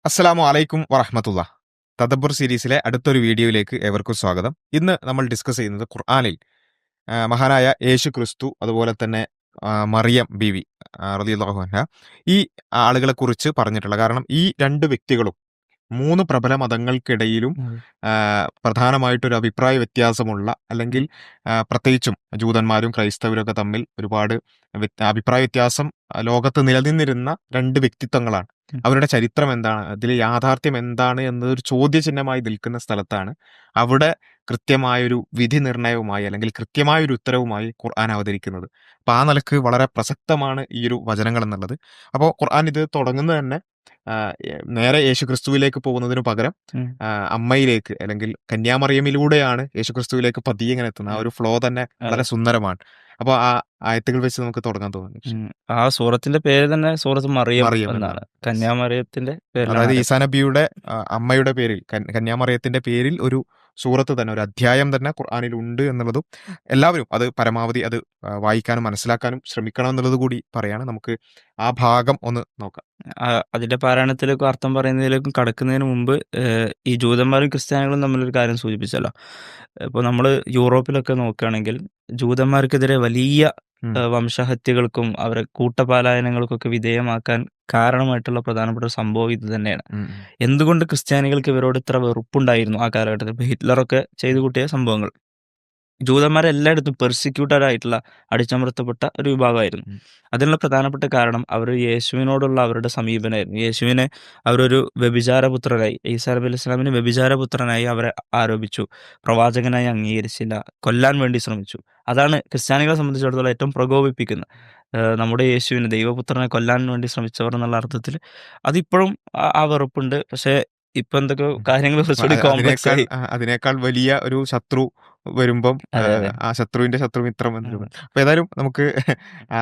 അസ്സലാമു അലൈക്കും വറഹ്മത്തുള്ള. തദബ്ബുർ സീരീസിലെ അടുത്തൊരു വീഡിയോയിലേക്ക് ഏവർക്കും സ്വാഗതം. ഇന്ന് നമ്മൾ ഡിസ്കസ് ചെയ്യുന്നത് ഖുർആനിൽ മഹാനായ യേശു ക്രിസ്തു അതുപോലെ തന്നെ മറിയം ബീവി റളിയല്ലാഹു അൻഹ ഈ ആളുകളെ കുറിച്ച് പറഞ്ഞിട്ടുള്ള കാരണം ഈ രണ്ട് വ്യക്തികളും മൂന്ന് പ്രബല മതങ്ങൾക്കിടയിലും ഉം. പ്രധാനമായിട്ടൊരു അഭിപ്രായ വ്യത്യാസമുള്ള അല്ലെങ്കിൽ പ്രത്യേകിച്ചും ജൂതന്മാരും ക്രൈസ്തവരൊക്കെ തമ്മിൽ ഒരുപാട് അഭിപ്രായ വ്യത്യാസം ലോകത്ത് നിലനിന്നിരുന്ന രണ്ട് വ്യക്തിത്വങ്ങളാണ്. ഉം. അവരുടെ ചരിത്രം എന്താണ്? അതിൽ യാഥാർത്ഥ്യം എന്താണ് എന്നതൊരു ചോദ്യചിഹ്നമായി നിൽക്കുന്ന സ്ഥലത്താണ് അവിടെ കൃത്യമായൊരു വിധി നിർണയവുമായി അല്ലെങ്കിൽ കൃത്യമായൊരു ഉത്തരവുമായി ഖുർആൻ അവതരിക്കുന്നത്. അപ്പോൾ ആ നിലക്ക് വളരെ പ്രസക്തമാണ് ഈ ഒരു വചനങ്ങൾ എന്നുള്ളത്. അപ്പോൾ ഖുർആൻ ഇത് തുടങ്ങുന്നത് തന്നെ നേരെ യേശുക്രിസ്തുവിലേക്ക് പോകുന്നതിനു പകരം ഉം. അമ്മയിലേക്ക് അല്ലെങ്കിൽ കന്യാമറിയമിലൂടെയാണ് യേശുക്രിസ്തുവിലേക്ക് പതിയെ ഇങ്ങനെ എത്തുന്നത്. ആ ഉം. ഒരു ഫ്ലോ തന്നെ അതെ. വളരെ സുന്ദരമാണ്. അപ്പോൾ ആ ആയത്തുകൾ വെച്ച് നമുക്ക് തുടങ്ങാൻ തോന്നുന്നു. ഉം. ആ സൂറത്തിന്റെ പേര് തന്നെ സൂറത്ത് മറിയം മറിയം എന്നാണ്. എന്നാണ്. കന്യാമറിയത്തിന്റെ പേരിലാണ് അതായത് ഈസാ അറിയപ്പെടുന്നത്. നബിയുടെ അമ്മയുടെ പേരിൽ കന്യാമറിയത്തിന്റെ പേരിൽ ഒരു സൂറത്ത് തന്നെ ഒരു അധ്യായം തന്നെ ഖുർആനിൽ ഉണ്ട് എന്നുള്ളതും എല്ലാവരും അത് പരമാവധി അത് വായിക്കാനും മനസ്സിലാക്കാനും ശ്രമിക്കണം എന്നുള്ളത് കൂടി പറയാണ്. നമുക്ക് ആ ഭാഗം ഒന്ന് നോക്കാം. അതിന്റെ പാരായണത്തിലേക്കും അർത്ഥം പറയുന്നതിലേക്കും കടക്കുന്നതിന് മുമ്പ് ഈ ജൂതന്മാരും ക്രിസ്ത്യാനികളും തമ്മിലൊരു കാര്യം സൂചിപ്പിച്ചല്ലോ. ഇപ്പോൾ നമ്മൾ യൂറോപ്പിലൊക്കെ നോക്കുകയാണെങ്കിൽ ജൂതന്മാർക്കെതിരെ വലിയ ഉം. വംശഹത്യകൾക്കും അവരെ കൂട്ടപലായനങ്ങൾക്കൊക്കെ വിധേയമാക്കാൻ കാരണമായിട്ടുള്ള പ്രധാനപ്പെട്ട ഒരു സംഭവം ഇത് തന്നെയാണ്. ഉം. ഉം. എന്തുകൊണ്ട് ക്രിസ്ത്യാനികൾക്ക് ഇവരോട് ഇത്ര വെറുപ്പുണ്ടായിരുന്നു ആ കാലഘട്ടത്തിൽ? ഇപ്പോൾ ഹിറ്റ്ലറൊക്കെ ചെയ്തു കൂട്ടിയ സംഭവങ്ങൾ. ജൂതന്മാരെ എല്ലായിടത്തും പെർസിക്യൂട്ടഡ് ആയിട്ടുള്ള അടിച്ചമർത്തപ്പെട്ട ഒരു വിഭാഗമായിരുന്നു. ഉം. അതിനുള്ള പ്രധാനപ്പെട്ട കാരണം അവർ യേശുവിനോടുള്ള അവരുടെ സമീപനമായിരുന്നു. യേശുവിനെ അവരൊരു വ്യഭിചാരപുത്രനായി, ഈസാ നബി അലൈഹി സ്വലാമിനെ വ്യഭിചാരപുത്രനായി അവരെ ആരോപിച്ചു. പ്രവാചകനായി അംഗീകരിച്ചില്ല. കൊല്ലാൻ വേണ്ടി ശ്രമിച്ചു. അതാണ് ക്രിസ്ത്യാനികളെ സംബന്ധിച്ചിടത്തോളം ഏറ്റവും പ്രകോപിപ്പിക്കുന്നത്. നമ്മുടെ യേശുവിനെ ദൈവപുത്രനെ കൊല്ലാൻ വേണ്ടി ശ്രമിച്ചവർ എന്നുള്ള അർത്ഥത്തിൽ അതിപ്പോഴും ആ വെറുപ്പുണ്ട്. പക്ഷേ ഇപ്പൊ എന്തൊക്കെയോ കാര്യങ്ങൾ കുറച്ചുകൂടി കോംപ്ലക്സ് അതിനേക്കാൾ ആയി. അതിനേക്കാൾ വലിയ ഒരു ശത്രു വരുമ്പം അതെ, അതെ. ആ ശത്രുവിന്റെ ശത്രുമിത്രം അതെ. എന്നൊരു അപ്പൊ ഏതായാലും നമുക്ക്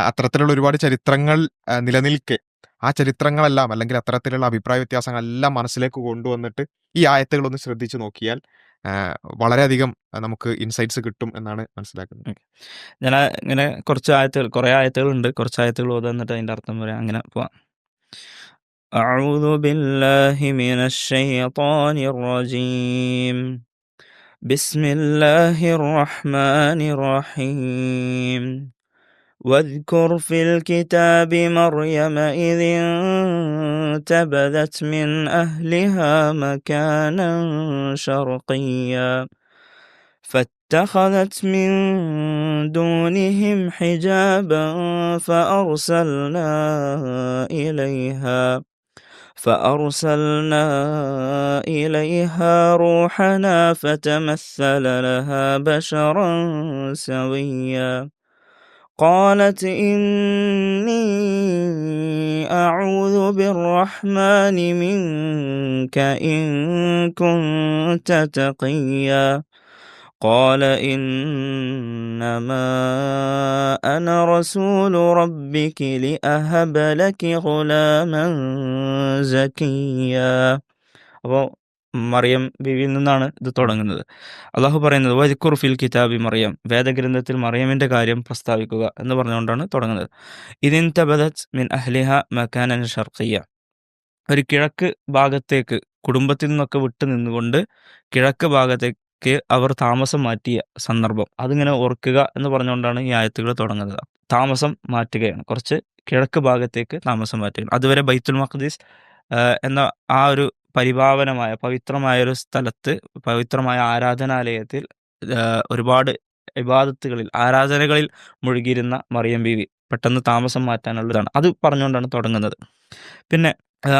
അത്തരത്തിലുള്ള ഒരുപാട് ചരിത്രങ്ങൾ നിലനിൽക്കെ ആ ചരിത്രങ്ങളെല്ലാം അല്ലെങ്കിൽ അത്തരത്തിലുള്ള അഭിപ്രായ വ്യത്യാസങ്ങളെല്ലാം മനസ്സിലേക്ക് കൊണ്ടുവന്നിട്ട് ഈ ആയത്തുകളൊന്ന് ശ്രദ്ധിച്ചു നോക്കിയാൽ ആ, വളരെയധികം നമുക്ക് ഇൻസൈറ്റ്സ് കിട്ടും എന്നാണ് മനസ്സിലാക്കുന്നത്. ഓക്കെ. ഞാൻ ഇങ്ങനെ കുറച്ച് ആയത്തുകൾ കുറേ ആയത്തുകളുണ്ട്. കുറച്ച് ആയത്തുകൾ ഓതാ എന്നിട്ട് അതിന്റെ അർത്ഥം പറയാം. അങ്ങനെ പോവാം. أعوذ بالله من الشيطان الرجيم. بسم الله الرحمن الرحيم. واذكر في الكتاب مريم إذ انتبذت من أهلها مكانا شرقيا فاتخذت من دونهم حجابا فأرسلنا إليها روحنا فتمثل لها بشرا سويا قالت إني أعوذ بالرحمن منك إن كنت تقيا قال إنما أنا رسول ربك لأهب لك غلاما زكيا. അപ്പോൾ മറിയം ബീവിയിൽ നിന്നാണ് ഇത് തുടങ്ങുന്നത്. അള്ളാഹു പറയുന്നത് വദ്കുർ ഫിൽ കിതാബി മറിയം, വേദഗ്രന്ഥത്തിൽ മറിയമിൻ്റെ കാര്യം പ്രസ്താവിക്കുക എന്ന് പറഞ്ഞുകൊണ്ടാണ് തുടങ്ങുന്നത്. ഇതിൻ തബദത് മിൻ അഹ്ലിഹ മക്കാനൻ ഷർഖിയ, ഒരു കിഴക്ക് ഭാഗത്തേക്ക് കുടുംബത്തിൽ നിന്നൊക്കെ വിട്ടു നിന്നുകൊണ്ട് കിഴക്ക് ഭാഗത്തേക്ക് അവർ താമസം മാറ്റിയ സന്ദർഭം അതിങ്ങനെ ഓർക്കുക എന്ന് പറഞ്ഞുകൊണ്ടാണ് ഈ ആയത്തുകൾ തുടങ്ങുന്നത്. താമസം മാറ്റുകയാണ്, കുറച്ച് കിഴക്ക് ഭാഗത്തേക്ക് താമസം മാറ്റുകയാണ്. അതുവരെ ബൈത്തുൽ മഖ്ദിസ് എന്ന ആ ഒരു പരിപാവനമായ പവിത്രമായ ഒരു സ്ഥലത്ത്, പവിത്രമായ ആരാധനാലയത്തിൽ ഒരുപാട് ഇബാദത്തുകളിൽ ആരാധനകളിൽ മുഴുകിയിരുന്ന മറിയം ബീവി പെട്ടെന്ന് താമസം മാറ്റാനുള്ളതാണ്. അത് പറഞ്ഞുകൊണ്ടാണ് തുടങ്ങുന്നത്. പിന്നെ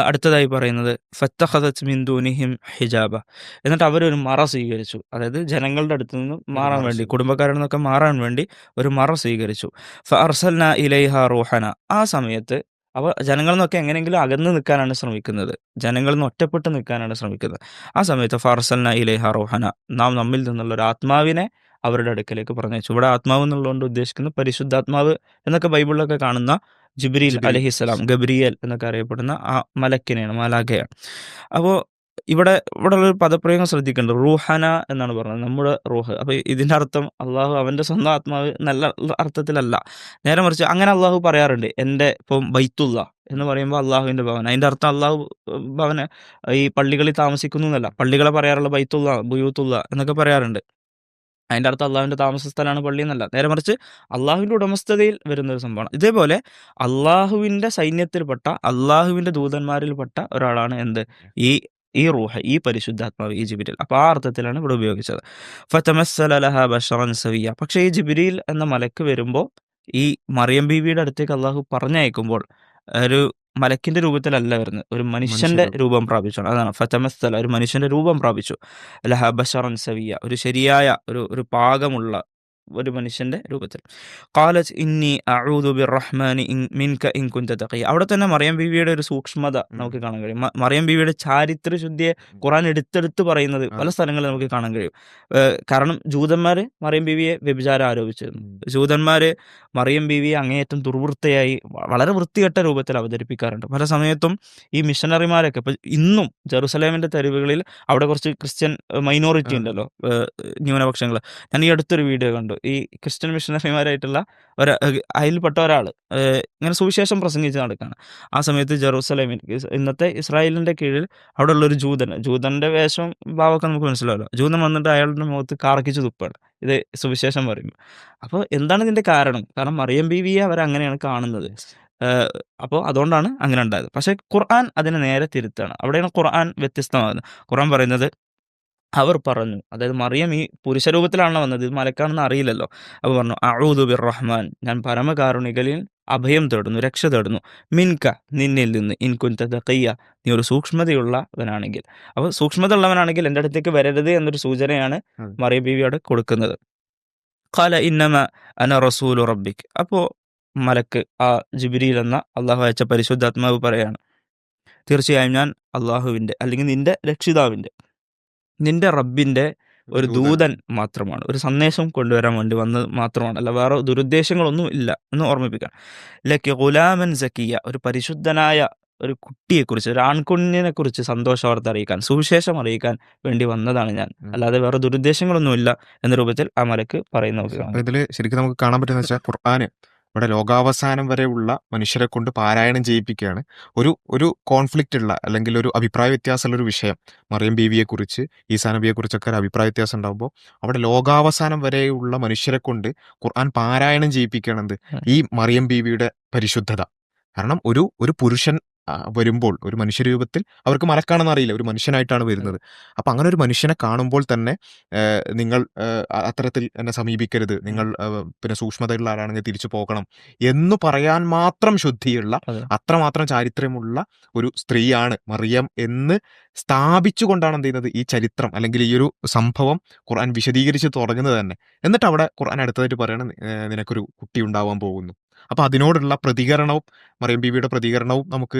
അടുത്തതായി പറയുന്നത് ഫത്തഖദത് മിൻ ദൂനിഹിം ഹിജാബ, എന്നിട്ട് അവരൊരു മറ സ്വീകരിച്ചു. അതായത് ജനങ്ങളുടെ അടുത്ത് നിന്ന് മാറാൻ വേണ്ടി, കുടുംബക്കാരിൽ നിന്നൊക്കെ മാറാൻ വേണ്ടി ഒരു മറ സ്വീകരിച്ചു. ഫഅർസൽന ഇലൈഹ റൂഹന, ആ സമയത്ത് അവ ജനങ്ങളിൽ നിന്നൊക്കെ എങ്ങനെയെങ്കിലും അകന്ന് നിൽക്കാനാണ് ശ്രമിക്കുന്നത്, ജനങ്ങളിൽ നിന്ന് ഒറ്റപ്പെട്ട് നിൽക്കാനാണ് ശ്രമിക്കുന്നത്. ആ സമയത്ത് ഫഅർസൽന ഇലൈഹ റൂഹന, നാം നമ്മിൽ നിന്നുള്ള ഒരു ആത്മാവിനെ അവരുടെ അടുക്കലേക്ക് പറഞ്ഞയച്ചു. ഇവിടെ ആത്മാവ് എന്നുള്ളതുകൊണ്ട് ഉദ്ദേശിക്കുന്നത് പരിശുദ്ധാത്മാവ് എന്നൊക്കെ ബൈബിളിലൊക്കെ കാണുന്ന ജിബ്രീൽ ജിബ്രീൽ. അലഹിസ്സലാം, ഗബ്രിയേൽ എന്നൊക്കെ അറിയപ്പെടുന്ന ആ മലക്കിനെയാണ്, മാലാഖയാണ്. അപ്പോൾ ഇവിടെ ഉള്ളൊരു പദപ്രയോഗം ശ്രദ്ധിക്കേണ്ടത് റൂഹന എന്നാണ് പറഞ്ഞത്, നമ്മുടെ റൂഹ്. അപ്പോൾ ഇതിൻ്റെ അർത്ഥം അള്ളാഹു അവൻ്റെ സ്വന്തം ആത്മാവ് നല്ല അർത്ഥത്തിലല്ല. നേരെ മറിച്ച് അങ്ങനെ അള്ളാഹു പറയാറുണ്ട്. എൻ്റെ ഇപ്പം ബൈത്തുള്ള എന്ന് പറയുമ്പോൾ അള്ളാഹുവിൻ്റെ ഭവൻ, അതിൻ്റെ അർത്ഥം അള്ളാഹു ഭവന ഈ പള്ളികളിൽ താമസിക്കുന്നു എന്നല്ല. പള്ളികളെ പറയാറുള്ള ബൈത്തുള്ള, ബുയൂത്തുള്ള എന്നൊക്കെ പറയാറുണ്ട്. അതിൻ്റെ അർത്ഥം അള്ളാഹുവിൻ്റെ താമസ സ്ഥലമാണ് പള്ളി എന്നല്ല. നേരെ മറിച്ച് അള്ളാഹുവിൻ്റെ ഉടമസ്ഥതയിൽ വരുന്ന ഒരു സംഭവമാണ്. ഇതേപോലെ അള്ളാഹുവിൻ്റെ സൈന്യത്തിൽപ്പെട്ട, അള്ളാഹുവിൻ്റെ ദൂതന്മാരിൽപ്പെട്ട ഒരാളാണ് എന്ത്, ഈ ഈ റൂഹ്, ഈ പരിശുദ്ധാത്മാവ്, ഈ ജിബ്രീൽ. അപ്പോൾ ആ അർത്ഥത്തിലാണ് ഇവിടെ ഉപയോഗിച്ചത്. ഫതമസ്സല ലഹാ ബശറൻ സവിയ്യ. പക്ഷേ ഈ ജിബ്രീൽ എന്ന മലക്ക് വരുമ്പോൾ, ഈ മറിയം ബീവിയുടെ അടുത്തേക്ക് അള്ളാഹു പറഞ്ഞയക്കുമ്പോൾ ഒരു മലക്കിന്റെ രൂപത്തിലല്ല വരുന്നത്, ഒരു മനുഷ്യന്റെ മനുഷ്യരൂപം. രൂപം പ്രാപിച്ചാണ്. അതാണ് ഫതമസ്സല, ഒരു മനുഷ്യന്റെ രൂപം പ്രാപിച്ചു. ലഹ ബശറൻ സവിയ, ഒരു ശരിയായ ഒരു പാകമുള്ള ഒരു മനുഷ്യന്റെ രൂപത്തിൽ. ഖാലത് ഇന്നി അഊദു ബിർറഹ്മാനി മിൻക ഇൻ കുൻത തഖിയ. അവിടെ തന്നെ മറിയം ബീവിയുടെ ഒരു സൂക്ഷ്മത നമുക്ക് കാണാൻ കഴിയും. മറിയം ബീവിയുടെ ചാരിത്രശുദ്ധിയെ ഖുർആൻ എടുത്തെടുത്ത് പറയുന്നത് പല സ്ഥലങ്ങളിൽ നമുക്ക് കാണാൻ കഴിയും. കാരണം ജൂതന്മാർ മറിയം ബീവിയെ വ്യഭിചാരം ആരോപിച്ചിരുന്നു. ജൂതന്മാർ മറിയം ബീവിയെ അങ്ങേയറ്റം ദുർവൃത്തയായി വളരെ വൃത്തികെട്ട രൂപത്തിൽ അവതരിപ്പിക്കാറുണ്ട്. പല സമയത്തും ഈ മിഷനറിമാരൊക്കെ ഇപ്പം ഇന്നും ജെറുസലേമിന്റെ തെരുവുകളിൽ അവിടെ കുറച്ച് ക്രിസ്ത്യൻ മൈനോറിറ്റി ഉണ്ടല്ലോ, ന്യൂനപക്ഷങ്ങൾ. ഞാൻ ഈ അടുത്തൊരു വീഡിയോ കണ്ടു. ഈ ക്രിസ്ത്യൻ മിഷനറിമാരായിട്ടുള്ള അതിൽപ്പെട്ട ഒരാൾ ഇങ്ങനെ സുവിശേഷം പ്രസംഗിച്ച് നടക്കുകയാണ്. ആ സമയത്ത് ജെറൂസലേമിൽ, ഇന്നത്തെ ഇസ്രായേലിന്റെ കീഴിൽ അവിടെ ഉള്ളൊരു ജൂതന്റെ വേഷം ഭാവമൊക്കെ നമുക്ക് മനസ്സിലാവല്ലോ. ജൂതൻ വന്നിട്ട് അയാളുടെ മുഖത്ത് കാർക്കിച്ച് തുപ്പാണ് ഇത് സുവിശേഷം പറയുമ്പോൾ. അപ്പോൾ എന്താണ് ഇതിന്റെ കാരണം? കാരണം മറിയം ബീവിയെ അവരങ്ങനെയാണ് കാണുന്നത്. അപ്പോൾ അതുകൊണ്ടാണ് അങ്ങനെ ഉണ്ടായത്. പക്ഷേ ഖുർആൻ അതിനെ നേരെ തിരുത്താണ്. അവിടെയാണ് ഖുർആൻ വ്യത്യസ്തമാകുന്നത്. ഖുർആൻ പറയുന്നത് അവർ പറഞ്ഞു, അതായത് മറിയം ഈ പുരുഷരൂപത്തിലാണല്ലോ വന്നത്, ഇത് മലക്കാണെന്ന് അറിയില്ലല്ലോ. അപ്പോൾ പറഞ്ഞു അഊദു ബിർറഹ്മാൻ, ഞാൻ പരമകാരുണികളിൽ അഭയം തേടുന്നു, രക്ഷ തേടുന്നു, മിൻക, നിന്നിൽ നിന്ന്, ഇൻ കുൻത തഖിയ്യ, നീ ഒരു സൂക്ഷ്മതയുള്ളവനാണെങ്കിൽ. അപ്പോൾ സൂക്ഷ്മത ഉള്ളവനാണെങ്കിൽ എൻ്റെ അടുത്തേക്ക് വരരുത് എന്നൊരു സൂചനയാണ് മറിയം ബീവിയോട് കൊടുക്കുന്നത്. ഖാല ഇന്നമ അന റസൂലു റബ്ബിക്. അപ്പോൾ മലക്ക്, ആ ജിബ്രീൽ എന്ന അള്ളാഹു അയച്ച പരിശുദ്ധാത്മാവ് പറയാണ്, തീർച്ചയായും ഞാൻ അള്ളാഹുവിൻ്റെ, അല്ലെങ്കിൽ നിന്റെ രക്ഷിതാവിൻ്റെ, നിന്റെ റബ്ബിൻ്റെ ഒരു ദൂതൻ മാത്രമാണ്, ഒരു സന്ദേശം കൊണ്ടുവരാൻ വേണ്ടി വന്നത് മാത്രമാണ്, അല്ല വേറെ ദുരുദ്ദേശങ്ങളൊന്നും ഇല്ല എന്ന് ഓർമ്മിപ്പിക്കാൻ. ലക്കി ഗുലാമൻ സക്കിയ, ഒരു പരിശുദ്ധനായ ഒരു കുട്ടിയെക്കുറിച്ച്, ഒരു ആൺകുഞ്ഞിനെ കുറിച്ച് സന്തോഷവാർത്ത അറിയിക്കാൻ, സുവിശേഷം അറിയിക്കാൻ വേണ്ടി വന്നതാണ് ഞാൻ, അല്ലാതെ വേറെ ദുരുദ്ദേശങ്ങളൊന്നുമില്ല എന്ന രൂപത്തിൽ ആ മലക്ക് പറയുന്നത്. അപ്പൊ ഇതില് ശരിക്കും നമുക്ക് കാണാൻ പറ്റുന്ന വെച്ചാൽ ഖുർആന് ഇവിടെ ലോകാവസാനം വരെയുള്ള മനുഷ്യരെ കൊണ്ട് പാരായണം ചെയ്യിപ്പിക്കുകയാണ്. ഒരു കോൺഫ്ലിക്റ്റ് ഉള്ള, അല്ലെങ്കിൽ ഒരു അഭിപ്രായ വ്യത്യാസമുള്ള ഒരു വിഷയം, മറിയം ബീവിയെ കുറിച്ച്, ഈസാ നബിയെ കുറിച്ചൊക്കെ ഒരു അഭിപ്രായ വ്യത്യാസം ഉണ്ടാകുമ്പോൾ അവിടെ ലോകാവസാനം വരെയുള്ള മനുഷ്യരെ കൊണ്ട് ഖുർആൻ പാരായണം ചെയ്യിപ്പിക്കുകയാണെന്ത്, ഈ മറിയം ബീവിയുടെ പരിശുദ്ധത. കാരണം ഒരു പുരുഷൻ വരുമ്പോൾ ഒരു മനുഷ്യരൂപത്തിൽ, അവർക്ക് മലക്കാണെന്ന് അറിയില്ല, ഒരു മനുഷ്യനായിട്ടാണ് വരുന്നത്. അപ്പം അങ്ങനെ ഒരു മനുഷ്യനെ കാണുമ്പോൾ തന്നെ നിങ്ങൾ അത്തരത്തിൽ എന്നെ സമീപിക്കരുത്, നിങ്ങൾ പിന്നെ സൂക്ഷ്മതയുള്ള ആളാണെങ്കിൽ തിരിച്ചു പോകണം എന്ന് പറയാൻ മാത്രം ശുദ്ധിയുള്ള, അത്രമാത്രം ചാരിത്രമുള്ള ഒരു സ്ത്രീയാണ് മറിയം എന്ന് സ്ഥാപിച്ചുകൊണ്ടാണ് എന്ത് ചെയ്യുന്നത്, ഈ ചരിത്രം അല്ലെങ്കിൽ ഈ ഒരു സംഭവം ഖുർആൻ വിശദീകരിച്ച് തുടങ്ങുന്നത് തന്നെ. എന്നിട്ട് അവിടെ ഖുർആൻ അടുത്തതായിട്ട് പറയണം, നിനക്കൊരു കുട്ടി ഉണ്ടാവാൻ പോകുന്നു. അപ്പൊ അതിനോടുള്ള പ്രതികരണവും, മറിയം ബീവിയുടെ പ്രതികരണവും നമുക്ക്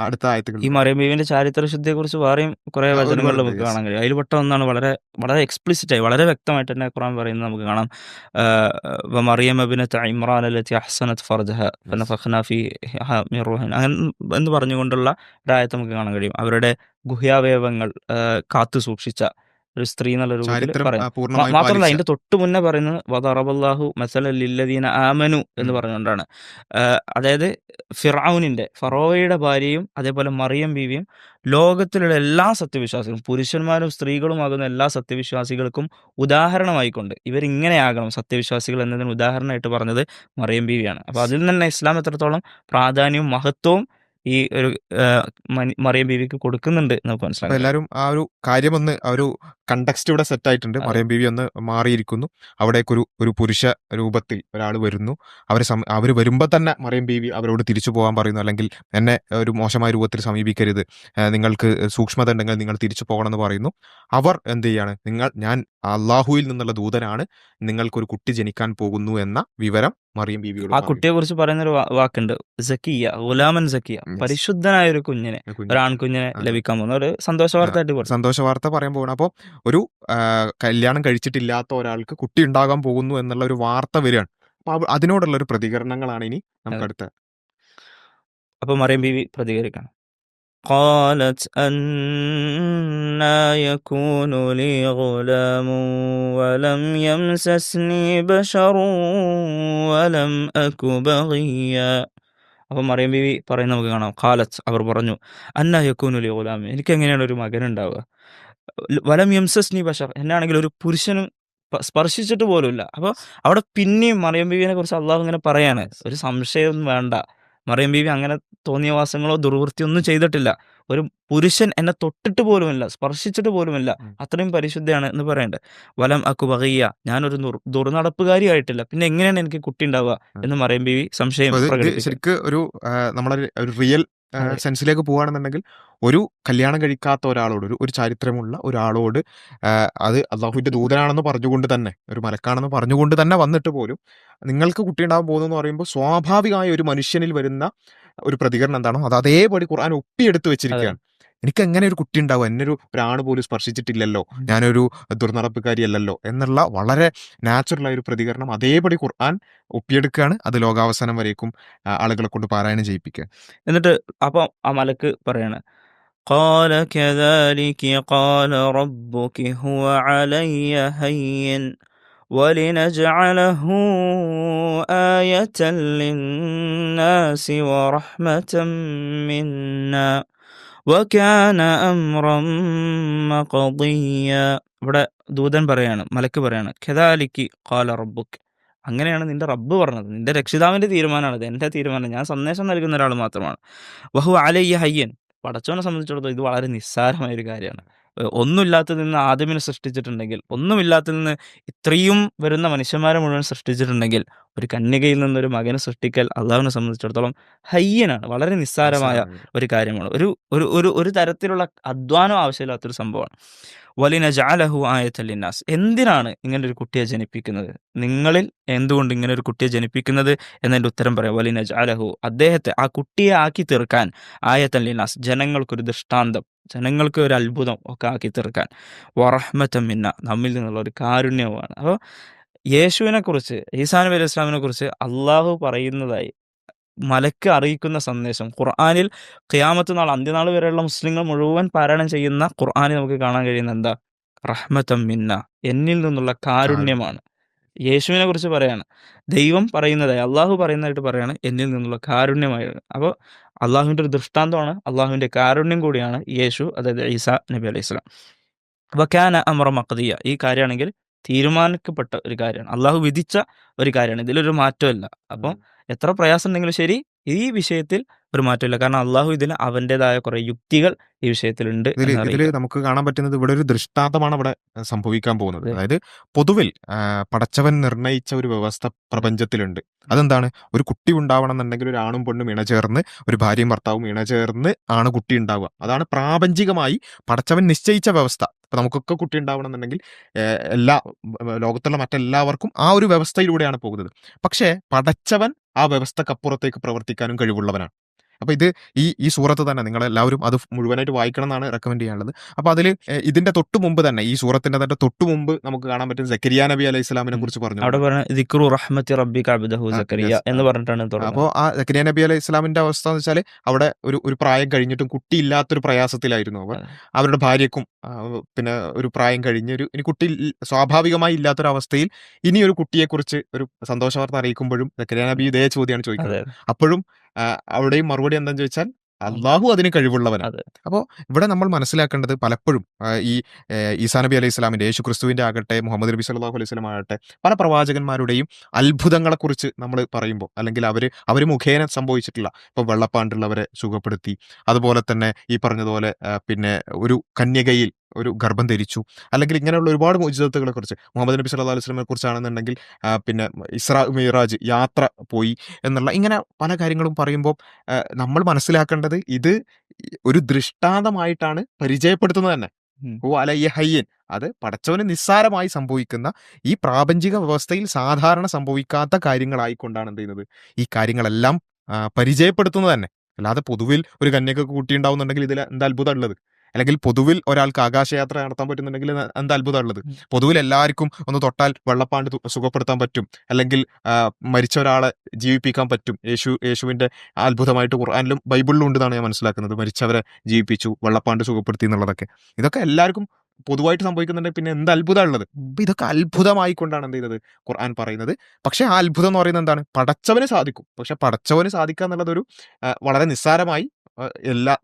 അടുത്ത ആയത്തുകളിൽ. ഈ മറിയം ബീവിന്റെ ചാരിത്രശുദ്ധിയെ കുറിച്ച് വേറെയും കുറെ വചനങ്ങളിൽ നമുക്ക് കാണാൻ കഴിയും. അതിൽ പെട്ട ഒന്നാണ് വളരെ വളരെ എക്സ്പ്ലിസിറ്റ് ആയി, വളരെ വ്യക്തമായിട്ട് തന്നെ ഖുർആൻ പറയുന്നത് നമുക്ക് കാണാം. മറിയം ഇബ്നത ഇമ്രാൻ അല്ലതി അഹ്സനത് ഫർജഹ ഫനഫഖ്നാ ഫീഹാ മിൻ റൂഹിനാ, അങ്ങനെ എന്ന് പറഞ്ഞുകൊണ്ടുള്ള ഒരായത്ത് നമുക്ക് കാണാൻ കഴിയും. അവരുടെ ഗുഹ്യാവയവങ്ങൾ കാത്തു സൂക്ഷിച്ച ഒരു സ്ത്രീ എന്നുള്ള രൂപത്തിൽ പറയുന്നത്. മാത്രമല്ല അതിന്റെ തൊട്ട് മുന്നേ പറയുന്നത് വദറബല്ലാഹു മസലൻ ലില്ലദീന ആമനു എന്ന് പറഞ്ഞുകൊണ്ടാണ്. അതായത് ഫറോവയുടെ ഭാര്യയും അതേപോലെ മറിയം ബീവിയും ലോകത്തിലുള്ള എല്ലാ സത്യവിശ്വാസികളും, പുരുഷന്മാരും സ്ത്രീകളുമാകുന്ന എല്ലാ സത്യവിശ്വാസികൾക്കും ഉദാഹരണമായിക്കൊണ്ട് ഇവരിങ്ങനെയാകണം സത്യവിശ്വാസികൾ എന്നതിന് ഉദാഹരണമായിട്ട് പറഞ്ഞത് മറിയം ബീവിയാണ്. അപ്പോൾ അതിൽ തന്നെ ഇസ്ലാം എത്രത്തോളം പ്രാധാന്യവും മഹത്വവും ഈ ഒരു മറിയം ബീവിക്ക് കൊടുക്കുന്നുണ്ട് നമുക്ക് മനസ്സിലാക്കാം. എല്ലാവരും ആ ഒരു കാര്യമൊന്ന്, ആ ഒരു കണ്ടക്സ്റ്റ് ഇവിടെ സെറ്റ് ആയിട്ടുണ്ട്. മറിയം ബീവി ഒന്ന് മാറിയിരിക്കുന്നു. അവിടേക്ക് ഒരു പുരുഷ രൂപത്തിൽ ഒരാൾ വരുന്നു. അവർ വരുമ്പോൾ തന്നെ മറിയം ബീവി അവരോട് തിരിച്ചു പോകാൻ പറയുന്നു, അല്ലെങ്കിൽ എന്നെ ഒരു മോശമായ രൂപത്തിൽ സമീപിക്കരുത്, നിങ്ങൾക്ക് സൂക്ഷ്മത ഉണ്ടെങ്കിൽ നിങ്ങൾ തിരിച്ചു പോകണമെന്ന് പറയുന്നു. അവർ എന്ത് ചെയ്യാണ്, ഞാൻ അള്ളാഹുവിൽ നിന്നുള്ള ദൂതനാണ്, നിങ്ങൾക്കൊരു കുട്ടി ജനിക്കാൻ പോകുന്നു എന്ന വിവരം മറിയം ബീവിയോട്. ആ കുട്ടിയെ കുറിച്ച് പറയുന്ന ഒരു വാക്കുണ്ട്, സക്കിയ, ഗുലാമൻ സക്കിയ, പരിശുദ്ധനായ ഒരു കുഞ്ഞിനെ, ഒരു ആൺകുഞ്ഞിനെ ലഭിക്കാൻ പോകുന്ന ഒരു സന്തോഷ വാർത്ത, സന്തോഷ വാർത്ത പറയാൻ പോകണം. അപ്പോൾ ഒരു കല്യാണം കഴിച്ചിട്ടില്ലാത്ത ഒരാൾക്ക് കുട്ടി ഉണ്ടാകാൻ പോകുന്നു എന്നുള്ള ഒരു വാർത്ത വരികയാണ്. അപ്പൊ അതിനോടുള്ള ഒരു പ്രതികരണങ്ങളാണ് ഇനി നമുക്ക് അടുത്ത. അപ്പൊ മറിയം ബീവി പ്രതികരിക്കണം. قالت أنى يكون لي غلام ولم يمسسني بشر ولم أك بغيا. അപ്പം മറിയം ബീവി പറയുന്നത് നമുക്ക് കാണാം. ഖാലത്ത്, അവർ പറഞ്ഞു, അന്നാ യകൂനു ലി ഗുലാം, എനിക്ക് എങ്ങനെയാണ് ഒരു മകൻ ഉണ്ടാവുക? വലം യംസസ്നി ബശർ, എന്നാണെങ്കിൽ ഒരു പുരുഷനും സ്പർശിച്ചിട്ട് പോലുമില്ല. അപ്പോൾ അവിടെ പിന്നെയും മറിയം ബീവിനെ കുറിച്ച് അള്ളാഹു ഇങ്ങനെ പറയാണ്, ഒരു സംശയം വേണ്ട, മറിയം ബീവി അങ്ങനെ തോന്നിയവാസങ്ങളോ ദുർവൃത്തിയൊന്നും ചെയ്തിട്ടില്ല. ഒരു പുരുഷൻ എന്നെ തൊട്ടിട്ട് പോലുമില്ല, സ്പർശിച്ചിട്ട് പോലുമില്ല, അത്രയും പരിശുദ്ധയാണ് എന്ന് പറയണ്ടേ. വലം അക്കു ബഗയ്യ, ഞാനൊരു ദുർനടപ്പുകാരിയായിട്ടില്ല, പിന്നെ എങ്ങനെയാണ് എനിക്ക് കുട്ടി ഉണ്ടാവുക എന്ന് മറിയം ബീവി സംശയം ഇത് പ്രകടിപ്പിക്കുക. ശരിക്ക് ഒരു നമ്മളൊരു ഒരു റിയൽ അതെ സെൻസിലേക്ക് പോവുകയാണെന്നുണ്ടെങ്കിൽ ഒരു കല്യാണം കഴിക്കാത്ത ഒരാളോട്, ഒരു ചാരിത്രമുള്ള ഒരാളോട് അത് അള്ളാഹുവിന്റെ ദൂതനാണെന്ന് പറഞ്ഞുകൊണ്ട് തന്നെ, ഒരു മലക്കാണെന്ന് പറഞ്ഞുകൊണ്ട് തന്നെ വന്നിട്ട് പോലും നിങ്ങൾക്ക് കുട്ടി ഉണ്ടാകാൻ പോകുന്നു എന്ന് പറയുമ്പോൾ സ്വാഭാവികമായ ഒരു മനുഷ്യനിൽ വരുന്ന ഒരു പ്രതികരണം എന്താണോ അത് അതേപടി ഖുർആൻ ഒപ്പിയെടുത്ത് അതെ വെച്ചിരിക്കുകയാണ്. എനിക്ക് എങ്ങനെ ഒരു കുട്ടി ഉണ്ടാവും, എന്നെ ഒരാണ് പോലും സ്പർശിച്ചിട്ടില്ലല്ലോ, ഞാനൊരു ദുർനടപ്പുകാരിയല്ലല്ലോ എന്നുള്ള വളരെ നാച്ചുറൽ ആയ ഒരു പ്രതികരണം അതേപടി ഖുർആൻ ഒപ്പിയെടുക്കുകയാണ്. അത് ലോകാവസാനം വരേക്കും ആളുകളെ കൊണ്ട് പാരായണം ചെയ്യിപ്പിക്കുക. എന്നിട്ട് അപ്പം ആ മലക്ക് പറയാണ്, قال كذلك قال ربك هو علي هين ولنجعله آية للناس ورحمة منا وكان أمرا مقضيا. ഇവിടെ ദൂതൻ പറയാണ്, മലക്ക് പറയാണ്, ഖദാലിക്ക് ഖാല റബ്ബുക്ക്, അങ്ങനെയാണ് നിന്റെ റബ്ബ് പറഞ്ഞത്, നിന്റെ രക്ഷിതാവിന്റെ തീരുമാനമാണത്, എൻ്റെ തീരുമാനം, ഞാൻ സന്ദേശം നൽകുന്ന ഒരാൾ മാത്രമാണ്. വഹു അലയ്യ ഹയ്യൻ, പടച്ചവനെ സംബന്ധിച്ചിടത്തോളം ഇത് വളരെ നിസ്സാരമായ ഒരു കാര്യമാണ്. ഒന്നുമില്ലാത്തതിൽ നിന്ന് ആദമിനെ സൃഷ്ടിച്ചിട്ടുണ്ടെങ്കിൽ, ഒന്നുമില്ലാത്തതിൽ നിന്ന് ഇത്രയും വരുന്ന മനുഷ്യന്മാരെ മുഴുവൻ സൃഷ്ടിച്ചിട്ടുണ്ടെങ്കിൽ, ഒരു കന്യകയിൽ നിന്നൊരു മകനെ സൃഷ്ടിക്കൽ അള്ളാഹുവിനെ സംബന്ധിച്ചിടത്തോളം ഹയ്യനാണ്, വളരെ നിസ്സാരമായ ഒരു കാര്യമാണ്. ഒരു ഒരു ഒരു ഒരു തരത്തിലുള്ള അധ്വാനം ആവശ്യമില്ലാത്തൊരു സംഭവമാണ്. വലിന ജാലഹു ആയത്തല്ലിന്നാസ്, എന്തിനാണ് ഇങ്ങനെ ഒരു കുട്ടിയെ ജനിപ്പിക്കുന്നത്, നിങ്ങളിൽ എന്തുകൊണ്ട് ഇങ്ങനെ ഒരു കുട്ടിയെ ജനിപ്പിക്കുന്നത് എന്നതിൻ്റെ ഉത്തരം പറയാം. വലിന ജാലഹു, അദ്ദേഹത്തെ, ആ കുട്ടിയെ ആക്കി തീർക്കാൻ, ആയത്തല്ലിന്നാസ്, ജനങ്ങൾക്കൊരു ദൃഷ്ടാന്തം, ജനങ്ങൾക്ക് ഒരു അത്ഭുതം ഒക്കെ ആക്കി തീർക്കാൻ, വറഹ്മത്തൻ മിന്ന, നമ്മിൽ നിന്നുള്ള ഒരു കാരുണ്യവുമാണ്. അപ്പോൾ യേശുവിനെ കുറിച്ച്, ഈസാ നബി അലൈഹി ഇസ്ലാമിനെ കുറിച്ച് അള്ളാഹു പറയുന്നതായി മലക്ക് അറിയിക്കുന്ന സന്ദേശം ഖുർആനിൽ ഖിയാമത്ത് നാൾ, അന്ത്യനാൾ വരെയുള്ള മുസ്ലിങ്ങൾ മുഴുവൻ പാരായണം ചെയ്യുന്ന ഖുർആനിൽ നമുക്ക് കാണാൻ കഴിയുന്ന എന്താ? റഹ്മത്തം മിന്ന, എന്നിൽ നിന്നുള്ള കാരുണ്യമാണ്. യേശുവിനെ കുറിച്ച് പറയാണ്, ദൈവം പറയുന്നതായി, അള്ളാഹു പറയുന്നതായിട്ട് പറയാണ്, എന്നിൽ നിന്നുള്ള കാരുണ്യമായിരുന്നു. അപ്പോൾ അള്ളാഹുവിൻ്റെ ഒരു ദൃഷ്ടാന്തമാണ്, അള്ളാഹുവിൻ്റെ കാരുണ്യം കൂടിയാണ് യേശു, അതായത് ഈസാ നബി അലൈഹി സ്വലാം. വക്കാന അമറ മഖദിയ, ഈ കാര്യമാണെങ്കിൽ തീരുമാനിക്കപ്പെട്ട ഒരു കാര്യമാണ്, അള്ളാഹു വിധിച്ച ഒരു കാര്യമാണ്, ഇതിലൊരു മാറ്റമില്ല. അപ്പം എത്ര പ്രയാസം ഉണ്ടെങ്കിലും ശരി, ഈ വിഷയത്തിൽ ഒരു മാറ്റമില്ല, കാരണം അള്ളാഹു ഇതിന് അവൻ്റെതായ കുറെ യുക്തികൾ ഈ വിഷയത്തിലുണ്ട് ഇതില് എന്ന് ഇതില് അറിയിക്കുക. നമുക്ക് കാണാൻ പറ്റുന്നത് ഇവിടെ ഒരു ദൃഷ്ടാന്തമാണ് ഇവിടെ സംഭവിക്കാൻ പോകുന്നത്. അതെ അതായത് പൊതുവിൽ പടച്ചവൻ നിർണയിച്ച ഒരു വ്യവസ്ഥ പ്രപഞ്ചത്തിലുണ്ട്. അതെന്താണ്? ഒരു കുട്ടി ഉണ്ടാവണം എന്നുണ്ടെങ്കിൽ ഒരു ആണും പെണ്ണും ഇണചേർന്ന്, ഒരു ഭാര്യയും ഭർത്താവും ഇണചേർന്ന് ആണ് കുട്ടി ഉണ്ടാവുക. അതാണ് പ്രാപഞ്ചികമായി പടച്ചവൻ നിശ്ചയിച്ച വ്യവസ്ഥ. ഇപ്പൊ നമുക്കൊക്കെ കുട്ടി ഉണ്ടാവണം എന്നുണ്ടെങ്കിൽ എല്ലാ ലോകത്തുള്ള മറ്റെല്ലാവർക്കും ആ ഒരു വ്യവസ്ഥയിലൂടെയാണ് പോകുന്നത്. പക്ഷേ പടച്ചവൻ ആ വ്യവസ്ഥക്കപ്പുറത്തേക്ക് പ്രവർത്തിക്കാനും കഴിവുള്ളവനാണ്. അപ്പൊ ഇത് ഈ സൂറത്ത് തന്നെ നിങ്ങളെല്ലാവരും അത് മുഴുവനായിട്ട് വായിക്കണം എന്നാണ് റെക്കമെൻഡ് ചെയ്യാനുള്ളത്. അപ്പൊ അതിൽ ഇതിന്റെ തൊട്ട് മുമ്പ് തന്നെ, ഈ സൂറത്തിന്റെ തന്നെ തൊട്ട് മുമ്പ് നമുക്ക് കാണാൻ പറ്റും സക്കരിയ നബി അലൈഹി സ്വലാമിനെ കുറിച്ച് അവിടെ പറഞ്ഞുകൊണ്ട്. പറഞ്ഞ ദിക്റു റഹ്മത്തി റബ്ബിക അബ്ദഹു സക്കരിയ യെസ്. എന്ന് പറഞ്ഞിട്ടാണ് അപ്പോൾ തുടങ്ങുന്നത്. ആ സക്കരിയ നബി അലൈഹി സ്വലാമിന്റെ അവസ്ഥ എന്ന് വെച്ചാൽ അവിടെ ഒരു പ്രായം കഴിഞ്ഞിട്ടും കുട്ടി ഇല്ലാത്തൊരു പ്രയാസത്തിലായിരുന്നു അവർ. അതെ. അവരുടെ ഭാര്യക്കും പിന്നെ ഒരു പ്രായം കഴിഞ്ഞ് ഇനി കുട്ടി സ്വാഭാവികമായി ഇല്ലാത്തൊരവസ്ഥയിൽ ഇനി ഒരു കുട്ടിയെക്കുറിച്ച് ഒരു സന്തോഷ വാർത്ത അറിയിക്കുമ്പോഴും സക്കരിയ നബി ഇതേ ചോദ്യമാണ് ചോദിക്കുന്നത്. അതെ അപ്പോഴും അവിടെയും മറുപടി എന്താണെന്ന് ചോദിച്ചാൽ അള്ളാഹു അതിന് കഴിവുള്ളവനാണ്. അതെ അപ്പോൾ ഇവിടെ നമ്മൾ മനസ്സിലാക്കേണ്ടത് പലപ്പോഴും ഈ ഈസാ നബി അലൈഹി സ്വലാമിൻ്റെ, യേശു ക്രിസ്തുവിൻ്റെ ആകട്ടെ, മുഹമ്മദ് നബി സല്ലല്ലാഹു അലൈഹി വസല്ലം ആകട്ടെ, പല പ്രവാചകന്മാരുടെയും അത്ഭുതങ്ങളെക്കുറിച്ച് നമ്മൾ പറയുമ്പോൾ, അല്ലെങ്കിൽ അവർ മുഖേന സംഭവിച്ചിട്ടുള്ള, ഇപ്പോൾ വെള്ളപ്പാണ്ടുള്ളവരെ സുഖപ്പെടുത്തി, അതുപോലെ തന്നെ ഈ പറഞ്ഞതുപോലെ പിന്നെ ഒരു കന്യകയിൽ ഒരു ഗർഭം ധരിച്ചു, അല്ലെങ്കിൽ ഇങ്ങനെയുള്ള ഒരുപാട് മുഅ്ജിസത്തുകളെ കുറിച്ച്, മുഹമ്മദ് നബി സല്ലല്ലാഹു അലൈഹി വസല്ലമയെ കുറിച്ചാണെന്നുണ്ടെങ്കിൽ പിന്നെ ഇസ്രാ മിഅ്റാജ് യാത്ര പോയി എന്നുള്ള ഇങ്ങനെ പല കാര്യങ്ങളും പറയുമ്പോൾ നമ്മൾ മനസ്സിലാക്കേണ്ടത് ഇത് ഒരു ദൃഷ്ടാന്തമായിട്ടാണ് പരിചയപ്പെടുത്തുന്നത് തന്നെ. ഉം. ഹു അലയ്യ ഹയ്യൻ, അത് പടച്ചവന് നിസ്സാരമായി സംഭവിക്കുന്ന ഈ പ്രാപഞ്ചിക വ്യവസ്ഥയിൽ സാധാരണ സംഭവിക്കാത്ത കാര്യങ്ങളായിക്കൊണ്ടാണ് എന്ത് ചെയ്യുന്നത്, ഈ കാര്യങ്ങളെല്ലാം പരിചയപ്പെടുത്തുന്നത് തന്നെ. അല്ലാതെ പൊതുവിൽ ഒരു കന്യകക്ക് കുട്ടി ഉണ്ടാവുന്നുണ്ടെങ്കിൽ ഇതിൽ എന്താ അത്ഭുതം ഉള്ളത്? അല്ലെങ്കിൽ പൊതുവിൽ ഒരാൾക്ക് ആകാശയാത്ര നടത്താൻ പറ്റുന്നുണ്ടെങ്കിൽ എന്ത് അത്ഭുതമുള്ളത്? ഉം. പൊതുവിൽ എല്ലാവർക്കും ഒന്ന് തൊട്ടാൽ വെള്ളപ്പാണ്ട് സുഖപ്പെടുത്താൻ പറ്റും, അല്ലെങ്കിൽ മരിച്ച ഒരാളെ ജീവിപ്പിക്കാൻ പറ്റും. യേശുവിന്റെ അത്ഭുതമായിട്ട് ഖുർആനിലും ബൈബിളിലും ഉണ്ടെന്നാണ് ഞാൻ മനസ്സിലാക്കുന്നത്. മരിച്ചവരെ ജീവിപ്പിച്ചു, വെള്ളപ്പാണ്ട് സുഖപ്പെടുത്തി എന്നുള്ളതൊക്കെ. ഇതൊക്കെ എല്ലാവർക്കും പൊതുവായിട്ട് സംഭവിക്കുന്നുണ്ടെങ്കിൽ പിന്നെ എന്ത് അത്ഭുതമാണ് ഉള്ളത്? അപ്പൊ ഇതൊക്കെ അത്ഭുതമായിക്കൊണ്ടാണ് എന്ത് ചെയ്തത് ഖുർആൻ പറയുന്നത്. പക്ഷേ ആ അത്ഭുതം എന്ന് പറയുന്നത് എന്താണ്? പടച്ചവന് സാധിക്കും. പക്ഷെ പടച്ചവന് സാധിക്കുക എന്നുള്ളതൊരു വളരെ നിസ്സാരമായി,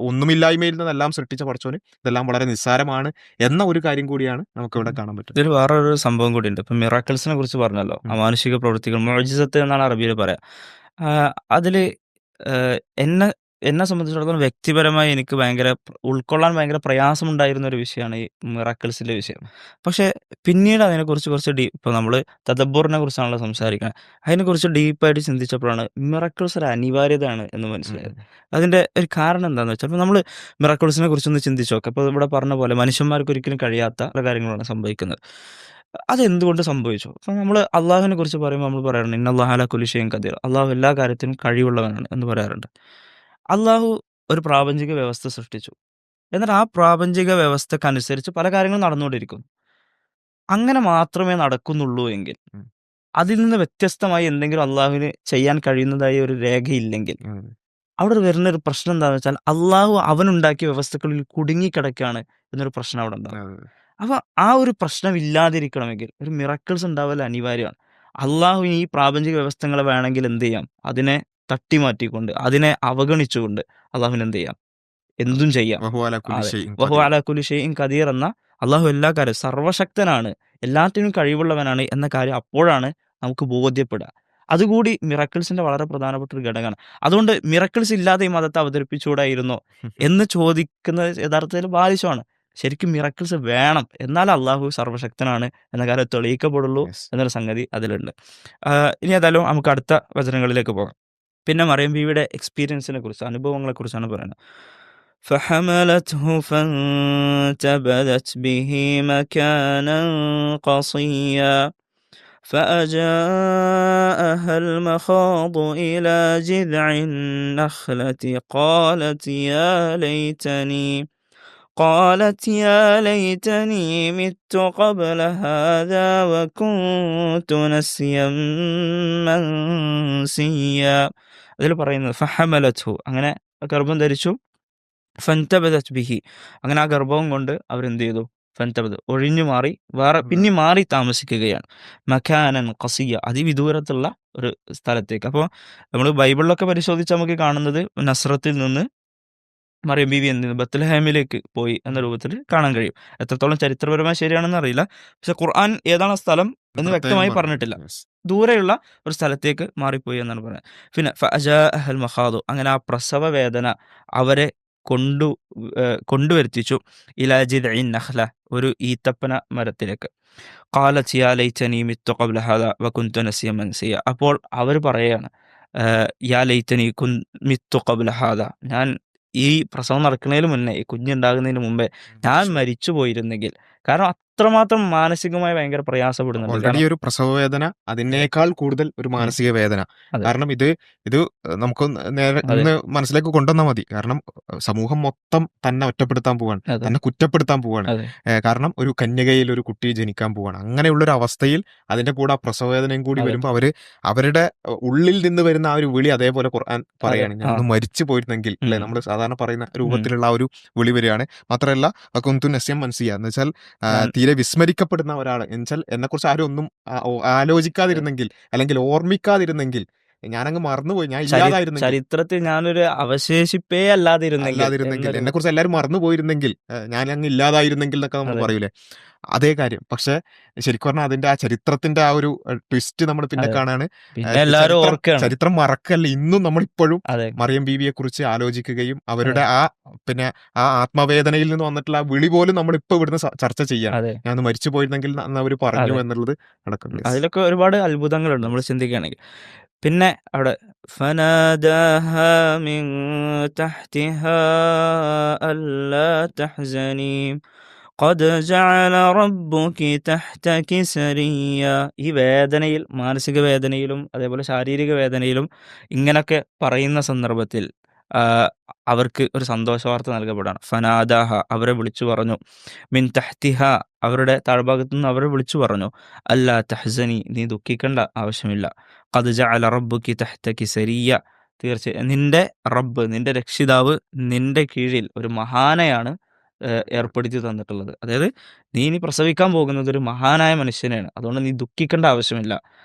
ഒന്നുമില്ലായ്മയിൽ നിന്നെല്ലാം സൃഷ്ടിച്ച പടച്ചവന് ഇതെല്ലാം വളരെ നിസ്സാരമാണ് എന്ന ഒരു കാര്യം കൂടിയാണ് നമുക്ക് ഇവിടെ കാണാൻ പറ്റുന്നത്. ഇതിൽ വേറൊരു സംഭവം കൂടിയുണ്ട്. ഇപ്പം മിറാക്കിൾസിനെ കുറിച്ച് പറഞ്ഞല്ലോ. ഉം. അമാനുഷിക പ്രവൃത്തികൾ മുഅ്ജിസത്ത് എന്നാണ് അറബിയിൽ പറയാ. അതില് എന്നെ എന്നെ സംബന്ധിച്ചിടത്തോളം വ്യക്തിപരമായി എനിക്ക് ഭയങ്കര ഉൾക്കൊള്ളാൻ ഭയങ്കര പ്രയാസമുണ്ടായിരുന്ന ഒരു വിഷയമാണ് ഈ മിറാക്കിൾസിന്റെ വിഷയം. പക്ഷേ പിന്നീട് അതിനെക്കുറിച്ച് കുറച്ച് ഇപ്പോൾ നമ്മൾ തദബ്ബുറിനെ കുറിച്ചാണല്ലോ സംസാരിക്കുന്നത്. അതിനെക്കുറിച്ച് ഡീപ്പായിട്ട് ചിന്തിച്ചപ്പോഴാണ് മിറാക്കിൾസ് ഒരു അനിവാര്യതയാണ് എന്ന് ഉം. മനസ്സിലായത്. അതിന്റെ ഒരു കാരണം എന്താണെന്ന് വെച്ചാൽ ഇപ്പോൾ നമ്മൾ മിറാക്കിൾസിനെ കുറിച്ചൊന്ന് ചിന്തിച്ച് നോക്കാം. ഇപ്പോൾ ഇവിടെ പറഞ്ഞ പോലെ മനുഷ്യന്മാർക്ക് ഒരിക്കലും കഴിയാത്ത പല കാര്യങ്ങളാണ് സംഭവിക്കുന്നത്. അതെന്തുകൊണ്ട് സംഭവിച്ചു? അപ്പോൾ നമ്മൾ അള്ളാഹുവിനെ കുറിച്ച് പറയുമ്പോൾ നമ്മൾ പറയാറുണ്ട് ഇന്നല്ലാഹ അലാ കുല്ലി ഷൈഇൻ ഖദീർ. അള്ളാഹു എല്ലാ കാര്യത്തിനും കഴിവുള്ളവനാണ് എന്ന് പറയാറുണ്ട്. അള്ളാഹു ഒരു പ്രാപഞ്ചിക വ്യവസ്ഥ സൃഷ്ടിച്ചു. എന്നിട്ട് ആ പ്രാപഞ്ചിക വ്യവസ്ഥക്കനുസരിച്ച് പല കാര്യങ്ങളും നടന്നുകൊണ്ടിരിക്കുന്നു. അങ്ങനെ മാത്രമേ നടക്കുന്നുള്ളൂ എങ്കിൽ, ഉം. അതിൽ നിന്ന് വ്യത്യസ്തമായി എന്തെങ്കിലും അള്ളാഹുവിന് ചെയ്യാൻ കഴിയുന്നതായി ഒരു രേഖയില്ലെങ്കിൽ, ഉം. അവിടെ വരുന്നൊരു പ്രശ്നം എന്താണെന്ന് വെച്ചാൽ അള്ളാഹു അവനുണ്ടാക്കിയ വ്യവസ്ഥകളിൽ കുടുങ്ങിക്കിടക്കുകയാണ് എന്നൊരു പ്രശ്നം അവിടെ ഉണ്ടാകും. അതെ. അപ്പോൾ ആ ഒരു പ്രശ്നം ഇല്ലാതിരിക്കണമെങ്കിൽ ഒരു മിറക്കിൾസ് ഉണ്ടാവൽ അനിവാര്യമാണ്. അള്ളാഹു ഈ പ്രാപഞ്ചിക വ്യവസ്ഥകളെ വേണമെങ്കിൽ എന്ത് ചെയ്യാം? അതിനെ തട്ടിമാറ്റിക്കൊണ്ട്, അതിനെ അവഗണിച്ചുകൊണ്ട് അള്ളാഹുവിന് എന്ത് ചെയ്യാം? എന്തും ചെയ്യാം. വഹുവ അലാ കുല്ലി അതെ. ഷൈഇൻ വഹു ഖദീർ. അലാ കുല്ലി ഷൈഇൻ ഖദീർ എന്ന അള്ളാഹു എല്ലാ കാര്യം സർവശക്തനാണ്, എല്ലാറ്റിനും കഴിവുള്ളവനാണ് എന്ന കാര്യം അപ്പോഴാണ് നമുക്ക് ബോധ്യപ്പെടുക. അതുകൂടി മിറക്കിൾസിന്റെ വളരെ പ്രധാനപ്പെട്ട ഒരു ഘടകമാണ്. അതുകൊണ്ട് മിറക്കിൾസ് ഇല്ലാതെ ഈ മതത്തെ അവതരിപ്പിച്ചുകൂടായിരുന്നോ എന്ന് ചോദിക്കുന്നത് യഥാർത്ഥത്തിൽ ബാലിശമാണ്. ശരിക്കും മിറക്കിൾസ് വേണം. എന്നാൽ അള്ളാഹു സർവശക്തനാണ് എന്ന കാര്യം തെളിയിക്കപ്പെടുള്ളൂ യെസ്. എന്നൊരു സംഗതി അതിലുണ്ട്. ഇനി ഏതായാലും നമുക്ക് അടുത്ത വചനങ്ങളിലേക്ക് പോകാം. പിന്നെ മറിയം ബീവിയുടെ എക്സ്പീരിയൻസിനെ കുറിച്ച്, അനുഭവങ്ങളെ കുറിച്ചാണ് പറയുന്നത്. فحملته فانتبذت به مكانا قصيا فأجاءها المخاض إلى جذع النخلة قالت يا ليتني مت قبل هذا وكنت نسيا منسيا. അതിൽ പറയുന്നത് ഫഹമലത്ഹു, അങ്ങനെ ഗർഭം ധരിച്ചു. ഫൻതബദത് ബിഹി, അങ്ങനെ ആ ഗർഭവും കൊണ്ട് അവരെന്ത് ചെയ്തു? ഫൻതബദ്, ഒഴിഞ്ഞു മാറി, വേറെ പിന്നെ മാറി താമസിക്കുകയാണ്. മക്കാനൻ ഖസിയ, അതിവിദൂരത്തുള്ള ഒരു സ്ഥലത്തേക്ക്. അപ്പോൾ നമ്മൾ ബൈബിളിലൊക്കെ പരിശോധിച്ച് നമുക്ക് കാണുന്നത് നസ്രത്തിൽ നിന്ന് മറിയം ബീവി എന്ത് ചെയ്യുന്നു? ബത്ലഹേമിലേക്ക് പോയി എന്ന രൂപത്തിൽ കാണാൻ കഴിയും. എത്രത്തോളം ചരിത്രപരമായി ശരിയാണെന്ന് അറിയില്ല. പക്ഷെ ഖുർആൻ ഏതാണ് സ്ഥലം എന്ന് പ്രത്യേകം വ്യക്തമായി പറഞ്ഞു. പറഞ്ഞിട്ടില്ല. യെസ്. ദൂരെയുള്ള ഒരു സ്ഥലത്തേക്ക് മാറിപ്പോയി എന്നാണ് പറയുന്നത്. പിന്നെ ഫഅജാഅഹൽ മഖാദു, അങ്ങനെ ആ പ്രസവ വേദന അവരെ കൊണ്ടുവരുത്തിച്ചു. ഇലാ ജിദ്ഇൻ നഖ്ല, ഒരു ഈത്തപ്പന മരത്തിലേക്ക്. ഖാലത് യാ ലൈതനി മിത്തു ഖബ്ല ഹാദാ വകുന്തു നസിയൻ മൻസിയ. അപ്പോൾ അവർ പറയുകയാണ്, യാ ലൈതനി മിത്തു ഖബ്ല ഹാദാ, ഞാൻ ഈ പ്രസവം നടക്കുന്നതിന് മുന്നേ, ഈ കുഞ്ഞുണ്ടാകുന്നതിന് മുമ്പേ ഞാൻ മരിച്ചു പോയിരുന്നെങ്കിൽ. കാരണം അത്രമാത്രം മാനസികമായി ഭയങ്കര പ്രയാസപ്പെടുന്നുണ്ട്. ഓൾറെഡി കാരണം ഒരു പ്രസവ വേദന അതിനേക്കാൾ കൂടുതൽ ഒരു ഉം. മാനസിക വേദന. അതെ. കാരണം ഇത് നമുക്ക് നേരെ അതെ. ഇന്ന് മനസ്സിലേക്ക് കൊണ്ടുവന്നാൽ മതി. കാരണം സമൂഹം മൊത്തം തന്നെ ഒറ്റപ്പെടുത്താൻ പോവാണ്, അതെ. തന്നെ കുറ്റപ്പെടുത്താൻ പോവാണ്. അതെ. കാരണം ഒരു കന്യകയിൽ ഒരു കുട്ടി ജനിക്കാൻ പോവാണ്. അങ്ങനെയുള്ളൊരു അവസ്ഥയിൽ അതിന്റെ കൂടെ ആ പ്രസവ വേദനയും കൂടി അതെ. വരുമ്പോൾ അവരുടെ ഉള്ളിൽ നിന്ന് വരുന്ന ആ ഒരു വിളി അതേപോലെ ഖുർആൻ അതെ. പറയാണ്, ഞാൻ ഒന്ന് മരിച്ചു പോയിരുന്നെങ്കിൽ, അല്ലെ, നമ്മൾ സാധാരണ പറയുന്ന രൂപത്തിലുള്ള ആ ഒരു വിളി വരികയാണ്. മാത്രമല്ല വകുന്തു നസ്യം മൻസിയ എന്ന് വെച്ചാൽ ഞാൻ തീരെ വിസ്മരിക്കപ്പെടുന്ന ഒരാൾ എന്നുവെച്ചാൽ എന്നെക്കുറിച്ച് ആരും ഒന്നും ആലോചിക്കാതിരുന്നെങ്കിൽ, അല്ലെങ്കിൽ ഓർമ്മിക്കാതിരുന്നെങ്കിൽ, ഞാനങ്ങ് മറന്നുപോയി, ഞാൻ ഇല്ലാതായിരുന്നെങ്കിൽ, ചരിത്രത്തിൽ ഞാനൊരു അവശേഷിപ്പേ അല്ലാതിരുന്നെങ്കിൽ എന്നൊരു എന്നെക്കുറിച്ച് എല്ലാവരും മറന്നു പോയിരുന്നെങ്കിൽ, ഞാൻ അങ്ങ് ഇല്ലാതായിരുന്നെങ്കിൽ എന്നൊക്കെ നമ്മൾ അതെ. പറയൂലേ, അതേ കാര്യം. പക്ഷെ ശരിക്കും പറഞ്ഞാൽ അതിന്റെ ആ ചരിത്രത്തിന്റെ ആ ഒരു ട്വിസ്റ്റ് നമ്മൾ പിന്നെ അതെ. കാണാണ്. പിന്നെ എല്ലാവരും ഓർക്കുകയാണ്. ചരിത്രം മറക്കല്ല, ഇന്നും നമ്മളിപ്പോഴും അതെ. മറിയം ബീവിയെ കുറിച്ച് ആലോചിക്കുകയും അവരുടെ പിന്നെ ആ ആത്മവേദനയിൽ നിന്ന് വന്നിട്ടുള്ള ആ വിളി പോലും നമ്മൾ ഇപ്പൊ ഇവിടുന്ന് ചർച്ച ചെയ്യാണ്. അതെ. ഞാൻ മരിച്ചു പോയിരുന്നെങ്കിൽ എന്ന് അവർ പറഞ്ഞു അതെ. എന്നുള്ളത് നടക്കുന്നു. അതിലൊക്കെ ഒരുപാട് അത്ഭുതങ്ങളുണ്ട് നമ്മൾ ചിന്തിക്കുകയാണെങ്കിൽ. പിന്നെ അവിടെ ഫനാദാഹാ മിൻ തഹ്തിഹാ അല്ലാ തഹ്സനീ ഖദ് ജഅല റബ്ബുകി തഹ്തകി സരിയ്യ. ഈ വേദനയിൽ, മാനസിക വേദനയിലും അതേപോലെ ശാരീരിക വേദനയിലും ഇങ്ങനൊക്കെ പറയുന്ന സന്ദർഭത്തിൽ അവർക്ക് ഒരു സന്തോഷ വാർത്ത നൽകപ്പെടാണ്. ഫനാദാഹ അവരെ വിളിച്ചു പറഞ്ഞു. മിൻ തഹ്തിഹ അവരുടെ താഴ്ഭാഗത്തു നിന്ന് അവരെ വിളിച്ചു പറഞ്ഞു. അല്ലാ തഹ്സനി നീ ദുഃഖിക്കേണ്ട ആവശ്യമില്ല. ഖദ് ജഅല റബ്ബുക്കി തഹ്തകി സരിയ തീർച്ചയായും നിന്റെ റബ്ബ് നിന്റെ രക്ഷിതാവ് നിന്റെ കീഴിൽ ഒരു മഹാനയാണ് ഏർപ്പെടുത്തി തന്നിട്ടുള്ളത്. അതായത് നീ ഇനി പ്രസവിക്കാൻ പോകുന്നത് ഒരു മഹാനായ മനുഷ്യനെയാണ്, അതുകൊണ്ട് നീ ദുഃഖിക്കേണ്ട ആവശ്യമില്ല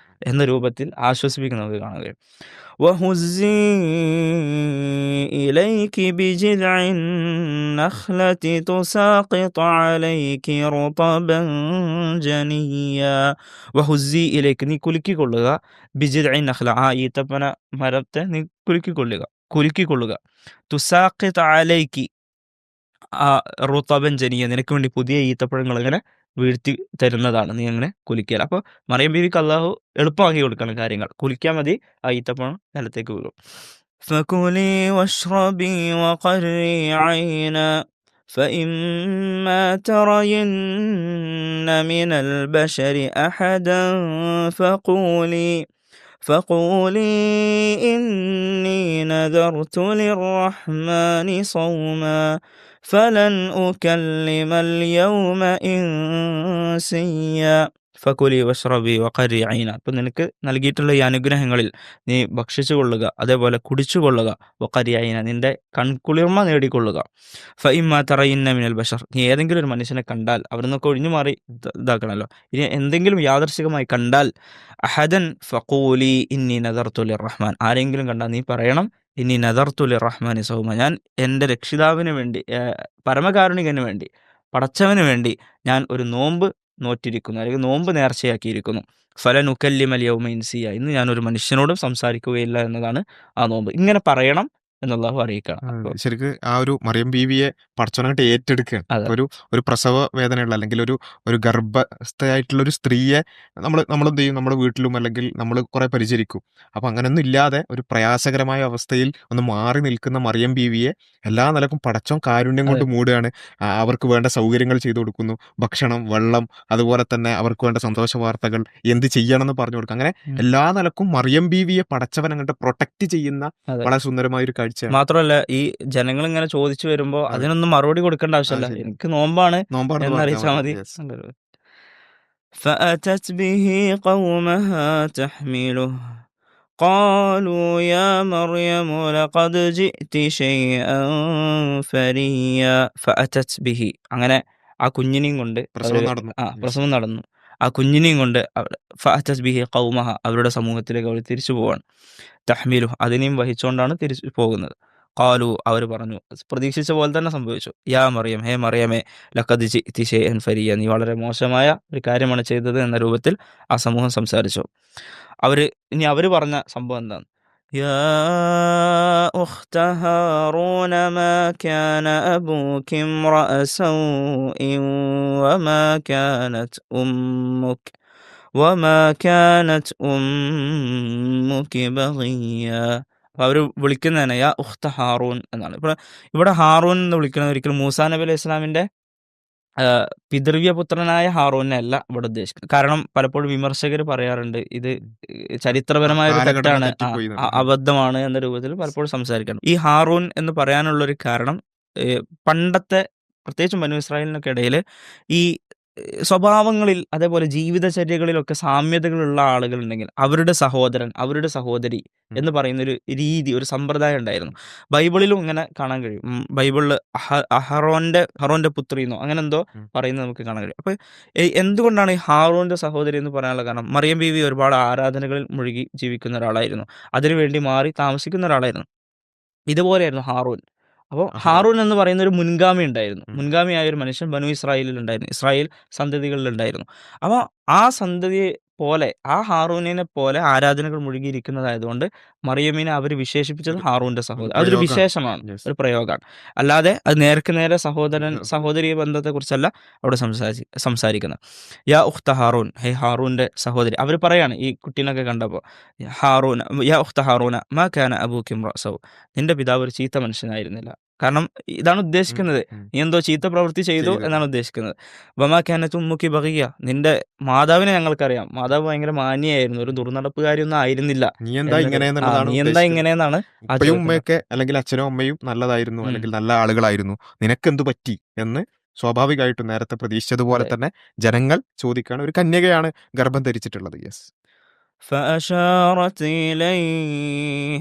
എന്ന രൂപത്തിൽ ആശ്വസിപ്പിക്കുന്നത് കാണാൻ കഴിയും. وهزي إليك بجذع النخلة تساقط عليك رطبا جنيا وهزي إليك നീ കുലുക്കിക്കൊള്ളുക ബിജിദ്ഇ നഖ്ല ആ ഈത്തപ്പന മരത്തെ നീ കുലുക്കിക്കൊള്ളുക തുസാഖിത് അലൈക്കി ആ റുതബൻ ജനിയ നിനക്ക് വേണ്ടി പുതിയ ഈത്തപ്പഴങ്ങൾ ഇങ്ങനെ വീഴ്ത്തി തരുന്നതാണ്, നീ അങ്ങനെ കുലിക്കിയാൽ. അപ്പോൾ മറിയം ബീവിക്ക് അള്ളാഹു എളുപ്പമാക്കി കൊടുക്കണം കാര്യങ്ങൾ. കുലിക്കാൻ മതി, ആ ഈത്തപ്പഴം നിലത്തേക്ക് വീഴും. فكلي واشربي وقري عينا فإما ترين من البشر أحدا فقولي إني نذرت للرحمن صوما فلن أكلم اليوم إنسيا ഫകുലി വഷ്റബി വഖരി ഐന. അപ്പം നിനക്ക് നൽകിയിട്ടുള്ള ഈ അനുഗ്രഹങ്ങളിൽ നീ ഭക്ഷിച്ചു കൊള്ളുക, അതേപോലെ കുടിച്ചു കൊള്ളുക. വഖരി ഐന നിന്റെ കൺകുളിർമ നേടിക്കൊള്ളുക. ഫഇമ്മാ തറയിന്ന മിനൽ ബഷർ നീ ഏതെങ്കിലും ഒരു മനുഷ്യനെ കണ്ടാൽ അവിടെ നിന്നൊക്കെ ഒഴിഞ്ഞു മാറി ഇതാക്കണമല്ലോ. ഇനി എന്തെങ്കിലും യാദർശികമായി കണ്ടാൽ അഹദൻ ഫഖൂലി ഇന്നി നദർതു ലിർറഹ്മാൻ ആരെങ്കിലും കണ്ടാൽ നീ പറയണം ഇന്നി നദർതു ലിർറഹ്മാനി സൗമ ഞാൻ എൻ്റെ രക്ഷിതാവിന് വേണ്ടി പരമകാരുണികന് വേണ്ടി പടച്ചവന് വേണ്ടി ഞാൻ ഒരു നോമ്പ് നോറ്റിരിക്കുന്നു, അല്ലെങ്കിൽ നോമ്പ് നേർച്ചയാക്കിയിരിക്കുന്നു. ഫലൻ ഉക്കല്ലിമൽ യൗമ ഇൻസിയ ഇന്ന് ഞാനൊരു മനുഷ്യനോടും സംസാരിക്കുകയില്ല എന്നതാണ് ആ നോമ്പ്. ഇങ്ങനെ പറയണം എന്നുള്ളത് അറിയിക്കണം. ശരിക്ക് ആ ഒരു മറിയം ബീവിയെ പടച്ചോനായിട്ട് ഏറ്റെടുക്കുകയാണ്. ഒരു പ്രസവ വേദനയുള്ള അല്ലെങ്കിൽ ഒരു ഗർഭസ്ഥയായിട്ടുള്ള ഒരു സ്ത്രീയെ നമ്മളെന്ത് ചെയ്യും, നമ്മുടെ വീട്ടിലും അല്ലെങ്കിൽ നമ്മൾ കുറെ പരിചരിക്കും. അപ്പൊ അങ്ങനെയൊന്നും ഇല്ലാതെ ഒരു പ്രയാസകരമായ അവസ്ഥയിൽ ഒന്ന് മാറി നിൽക്കുന്ന മറിയം ബീവിയെ എല്ലാ നിലക്കും പടച്ചോൻ കാരുണ്യം കൊണ്ട് മൂടുകയാണ്. അവർക്ക് വേണ്ട സൗകര്യങ്ങൾ ചെയ്തു കൊടുക്കുന്നു, ഭക്ഷണം, വെള്ളം, അതുപോലെ തന്നെ അവർക്ക് വേണ്ട സന്തോഷ വാർത്തകൾ, എന്ത് ചെയ്യണം എന്ന് പറഞ്ഞു കൊടുക്കും. അങ്ങനെ എല്ലാ നിലക്കും മറിയം ബീവിയെ പടച്ചവൻ അങ്ങോട്ട് പ്രൊട്ടക്ട് ചെയ്യുന്ന വളരെ സുന്ദരമായ ഒരു കാഴ്ച. മാത്രമല്ല ഈ ജനങ്ങൾ ഇങ്ങനെ ചോദിച്ചു വരുമ്പോ അതിനൊന്നും മറുപടി കൊടുക്കേണ്ട ആവശ്യമില്ല, എനിക്ക് നോമ്പാണ് എന്നറിയിച്ചാൽ മതി. فأتت به قومها تحمله قالوا يا مريم لقد جئت شيئا فريا فأتت به അങ്ങനെ ആ കുഞ്ഞിനെയും കൊണ്ട് പ്രസവം നടന്നു. ആ കുഞ്ഞിനെയും കൊണ്ട് ഫഅതത് ബിഹി ഖൗമഹ അവരുടെ സമൂഹത്തിലേക്ക് അവർ തിരിച്ചു പോവാണ്. തഹ്മീലു അതിനെയും വഹിച്ചുകൊണ്ടാണ് തിരിച്ചു പോകുന്നത്. ഖാലു അവർ പറഞ്ഞു, പ്രതീക്ഷിച്ച പോലെ തന്നെ സംഭവിച്ചു. യാ മറിയം ഹേ മറിയമേ ലഖദ് ജിഇതി ശൈഅൻ ഫരിയ നീ വളരെ മോശമായ ഒരു കാര്യമാണ് ചെയ്തത് എന്ന രൂപത്തിൽ ആ സമൂഹം സംസാരിച്ചു. അവർ പറഞ്ഞ സംഭവം എന്താണ്? യാ ഉഖ്ത ഹാറൂന മാ കാന അബൂകി ഇംറഅ സൗഇൻ വമാ കാനത് ഉമ്മുകി ബഗിയ. അവർ വിളിക്കുന്നതന്നെ യാ ഉഖ്ത ഹാറൂൻ എന്നാണ്. ഇവിടെ ഹാറൂൻ എന്ന് വിളിക്കുന്നത് ഒരിക്കലും മൂസാ നബി അലൈഹി ഇസ്ലാമിന്റെ പിതൃവ്യപുത്രനായ ഹാറൂനെ അല്ല ഇവിടെ ഉദ്ദേശിക്കുന്നത്. കാരണം പലപ്പോഴും വിമർശകർ പറയാറുണ്ട് ഇത് ചരിത്രപരമായ ഒരു തെറ്റാണ്, അബദ്ധമാണ് എന്ന രൂപത്തിൽ പലപ്പോഴും സംസാരിക്കണം. ഈ ഹാറൂൻ എന്ന് പറയാനുള്ളൊരു കാരണം പണ്ടത്തെ പ്രത്യേകിച്ചും ബനൂ ഇസ്രായേലിനൊക്കെ ഇടയിൽ ഈ സ്വഭാവങ്ങളിൽ അതേപോലെ ജീവിതചര്യകളിലൊക്കെ സാമ്യതകളുള്ള ആളുകൾ ഉണ്ടെങ്കിൽ അവരുടെ സഹോദരൻ അവരുടെ സഹോദരി എന്ന് പറയുന്ന ഒരു രീതി, ഒരു സമ്പ്രദായം ഉണ്ടായിരുന്നു. ബൈബിളിലും ഇങ്ങനെ കാണാൻ കഴിയും. ബൈബിളിൽ ഹറോന്റെ പുത്രി എന്നോ അങ്ങനെ എന്തോ പറയുന്നത് നമുക്ക് കാണാൻ കഴിയും. അപ്പൊ എന്തുകൊണ്ടാണ് ഈ ഹാറോന്റെ സഹോദരി എന്ന് പറയാനുള്ള കാരണം? മറിയം ബീവി ഒരുപാട് ആരാധനകളിൽ മുഴുകി ജീവിക്കുന്ന ഒരാളായിരുന്നു, അതിനുവേണ്ടി മാറി താമസിക്കുന്ന ഒരാളായിരുന്നു. ഇതുപോലെയായിരുന്നു ഹാറൂൻ. അപ്പോൾ ഹാറൂൻ എന്ന് പറയുന്ന ഒരു മുൻഗാമി ഉണ്ടായിരുന്നു, മുൻഗാമിയായ ഒരു മനുഷ്യൻ ബനു ഇസ്രായേലിൽ ഉണ്ടായിരുന്നു, ഇസ്രായേൽ സന്തതികളിലുണ്ടായിരുന്നു. അപ്പോൾ ആ സന്തതിയെ പോലെ ആ ഹാറൂനിനെ പോലെ ആരാധനകൾ മുഴുകിയിരിക്കുന്നതായതുകൊണ്ട് മറിയമ്മിനെ അവർ വിശേഷിപ്പിച്ചത് ഹാറൂന്റെ സഹോദരൻ. അതൊരു വിശേഷമാണ്, ഒരു പ്രയോഗമാണ്, അല്ലാതെ അത് നേർക്ക് നേരെ സഹോദരി ബന്ധത്തെക്കുറിച്ചല്ല അവിടെ സംസാരിക്കുന്നത്. യാ ഉഖ്ത ഹാറൂൻ ഹേ ഹാറൂന്റെ സഹോദരി. അവർ പറയാണ് ഈ കുട്ടീനൊക്കെ കണ്ടപ്പോൾ ഹാറൂന യാ ഉഖ്ത ഹാറൂന മാ കാന അബൂകി ഇംറഅ സൗ നിന്റെ പിതാവ് ഒരു ചീത്ത മനുഷ്യനായിരുന്നില്ല. കാരണം ഇതാണ് ഉം, ഉദ്ദേശിക്കുന്നത്. ഉം. നീ എന്തോ ചീത്ത പ്രവൃത്തി ചെയ്തു ചെയ്തു. എന്നാണ് ഉദ്ദേശിക്കുന്നത്. വമാ കാനത്ത് ഉമ്മുക്കി ബഗിയ, നിന്റെ മാതാവിനെ ഞങ്ങൾക്കറിയാം. മാതാവ് ഭയങ്കര മാന്യയായിരുന്നു, ഒരു ദുർനടപ്പുകാരിയൊന്നും ആയിരുന്നില്ല നീ എന്താ എന്നൊരു ഇങ്ങനെയെന്നുള്ളതാണ് നീ എന്താ ഉദ്ദേശിക്കുന്നത്. ഇങ്ങനെയെന്നാണ് ആ ഉപ്പയും ചോദിക്കുന്നത്. ഉമ്മയൊക്കെ അല്ലെങ്കിൽ അച്ഛനും അമ്മയും നല്ലതായിരുന്നു, ഉം. അല്ലെങ്കിൽ നല്ല ആളുകളായിരുന്നു, നിനക്കെന്ത് പറ്റി എന്ന് സ്വാഭാവികമായിട്ടും നേരത്തെ പ്രതീക്ഷിച്ചതുപോലെ അതെ. തന്നെ ജനങ്ങൾ ചോദിക്കുകയാണ്. ഒരു കന്യകയാണ് ഗർഭം ധരിച്ചിട്ടുള്ളത്. യെസ്. فأشارت إليه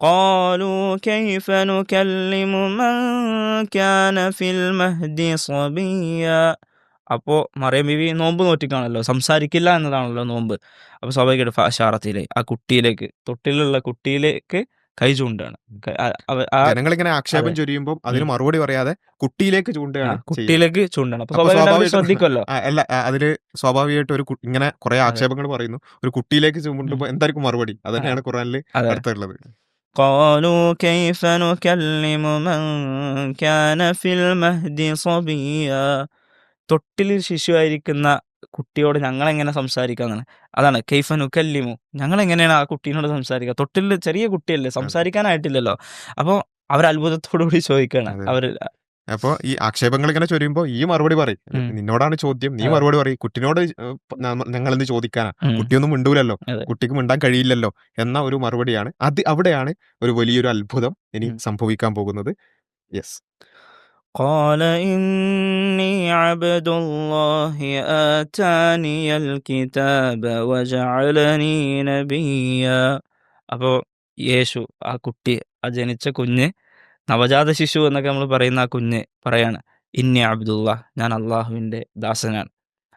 قالوا كيف نكلم من كان في المهد صبيا. അപ്പോൾ മറിയം ബീവി നോമ്പ് നോറ്റിക്കാണല്ലോ, സംസാരിക്കില്ല എന്നതാണല്ലോ നോമ്പ്. അപ്പോൾ സ്വാഭാവികമായിട്ട് ഫഅശാറത്തിലെ ആ കുട്ടിയിലേക്ക്, തൊട്ടിലുള്ള കുട്ടിയിലേക്ക് കൈ ചൂണ്ടാണ്. ജനങ്ങളിങ്ങനെ അതെ. ആക്ഷേപം ചൊരിയുമ്പോൾ അതിന് ഉം. മറുപടി പറയാതെ കുട്ടിയിലേക്ക് ആ ചൂണ്ടുകയാണ് ചെയ്യുന്നത്. കുട്ടിയിലേക്ക് ചൂണ്ടാണ്. അപ്പോൾ അപ്പൊ സ്വാഭാവികമായിട്ട് അവർ സ്വാഭാവികമായിട്ടും ശ്രദ്ധിക്കുമല്ലോ. അല്ല, അതില് സ്വാഭാവികമായിട്ട് ഒരു ഇങ്ങനെ കുറെ അതെ. ആക്ഷേപങ്ങൾ പറയുന്നു, ഒരു കുട്ടിയിലേക്ക് ഉം. ചൂണ്ടുമ്പോൾ എന്തായിരിക്കും മറുപടി? അത് ആ തന്നെയാണ് ഖുറാനിൽ അതെ. അടുത്തുള്ളത്. قالوا كيف نكلم من كان في المهد صبيا. തൊട്ടിൽ ശിശുവായിരിക്കുന്ന കുട്ടിയോട് ഞങ്ങളെങ്ങനെ സംസാരിക്കാന്നാണ്. അതാണ് കൈഫ നുകല്ലിമു, ഞങ്ങളെങ്ങനെയാണ് ആ കുട്ടീനോട് സംസാരിക്കുക? തൊട്ടിൽ ചെറിയ കുട്ടിയല്ലേ, അതെ, സംസാരിക്കാനായിട്ടില്ലല്ലോ. അപ്പോൾ അവർ അത്ഭുതത്തോടു കൂടി ചോദിക്കുകയാണ്. അതെ. അവർ അപ്പൊ ഈ ആക്ഷേപങ്ങൾ ഇങ്ങനെ ചൊരിയുമ്പോൾ ഈ മറുപടി പറയും. ഉം. നിന്നോടാണ് ചോദ്യം, നീ അതെ. മറുപടി പറയും. കുട്ടിനോട് ഞങ്ങൾ എന്ത് ചോദിക്കാനാ? ഉം. കുട്ടിയൊന്നും മിണ്ടൂലല്ലോ, അതെ. കുട്ടിക്ക് മിണ്ടാൻ കഴിയില്ലല്ലോ എന്ന ഒരു മറുപടിയാണ്. അത് അവിടെയാണ് ഒരു വലിയൊരു അത്ഭുതം ഇനി ഉം. സംഭവിക്കാൻ പോകുന്നത്. യെസ്. قال إني عبد الله آتاني الكتاب وجعلني نبيا. അപ്പോൾ യേശു, ആ കുട്ടി, ആ ജനിച്ച കുഞ്ഞ്, നവജാത ശിശു എന്നൊക്കെ നമ്മൾ പറയുന്ന ആ കുഞ്ഞ് പറയാണ്, ഇന്നി അബ്ദുള്ള, ഞാൻ അള്ളാഹുവിൻ്റെ ദാസനാണ്.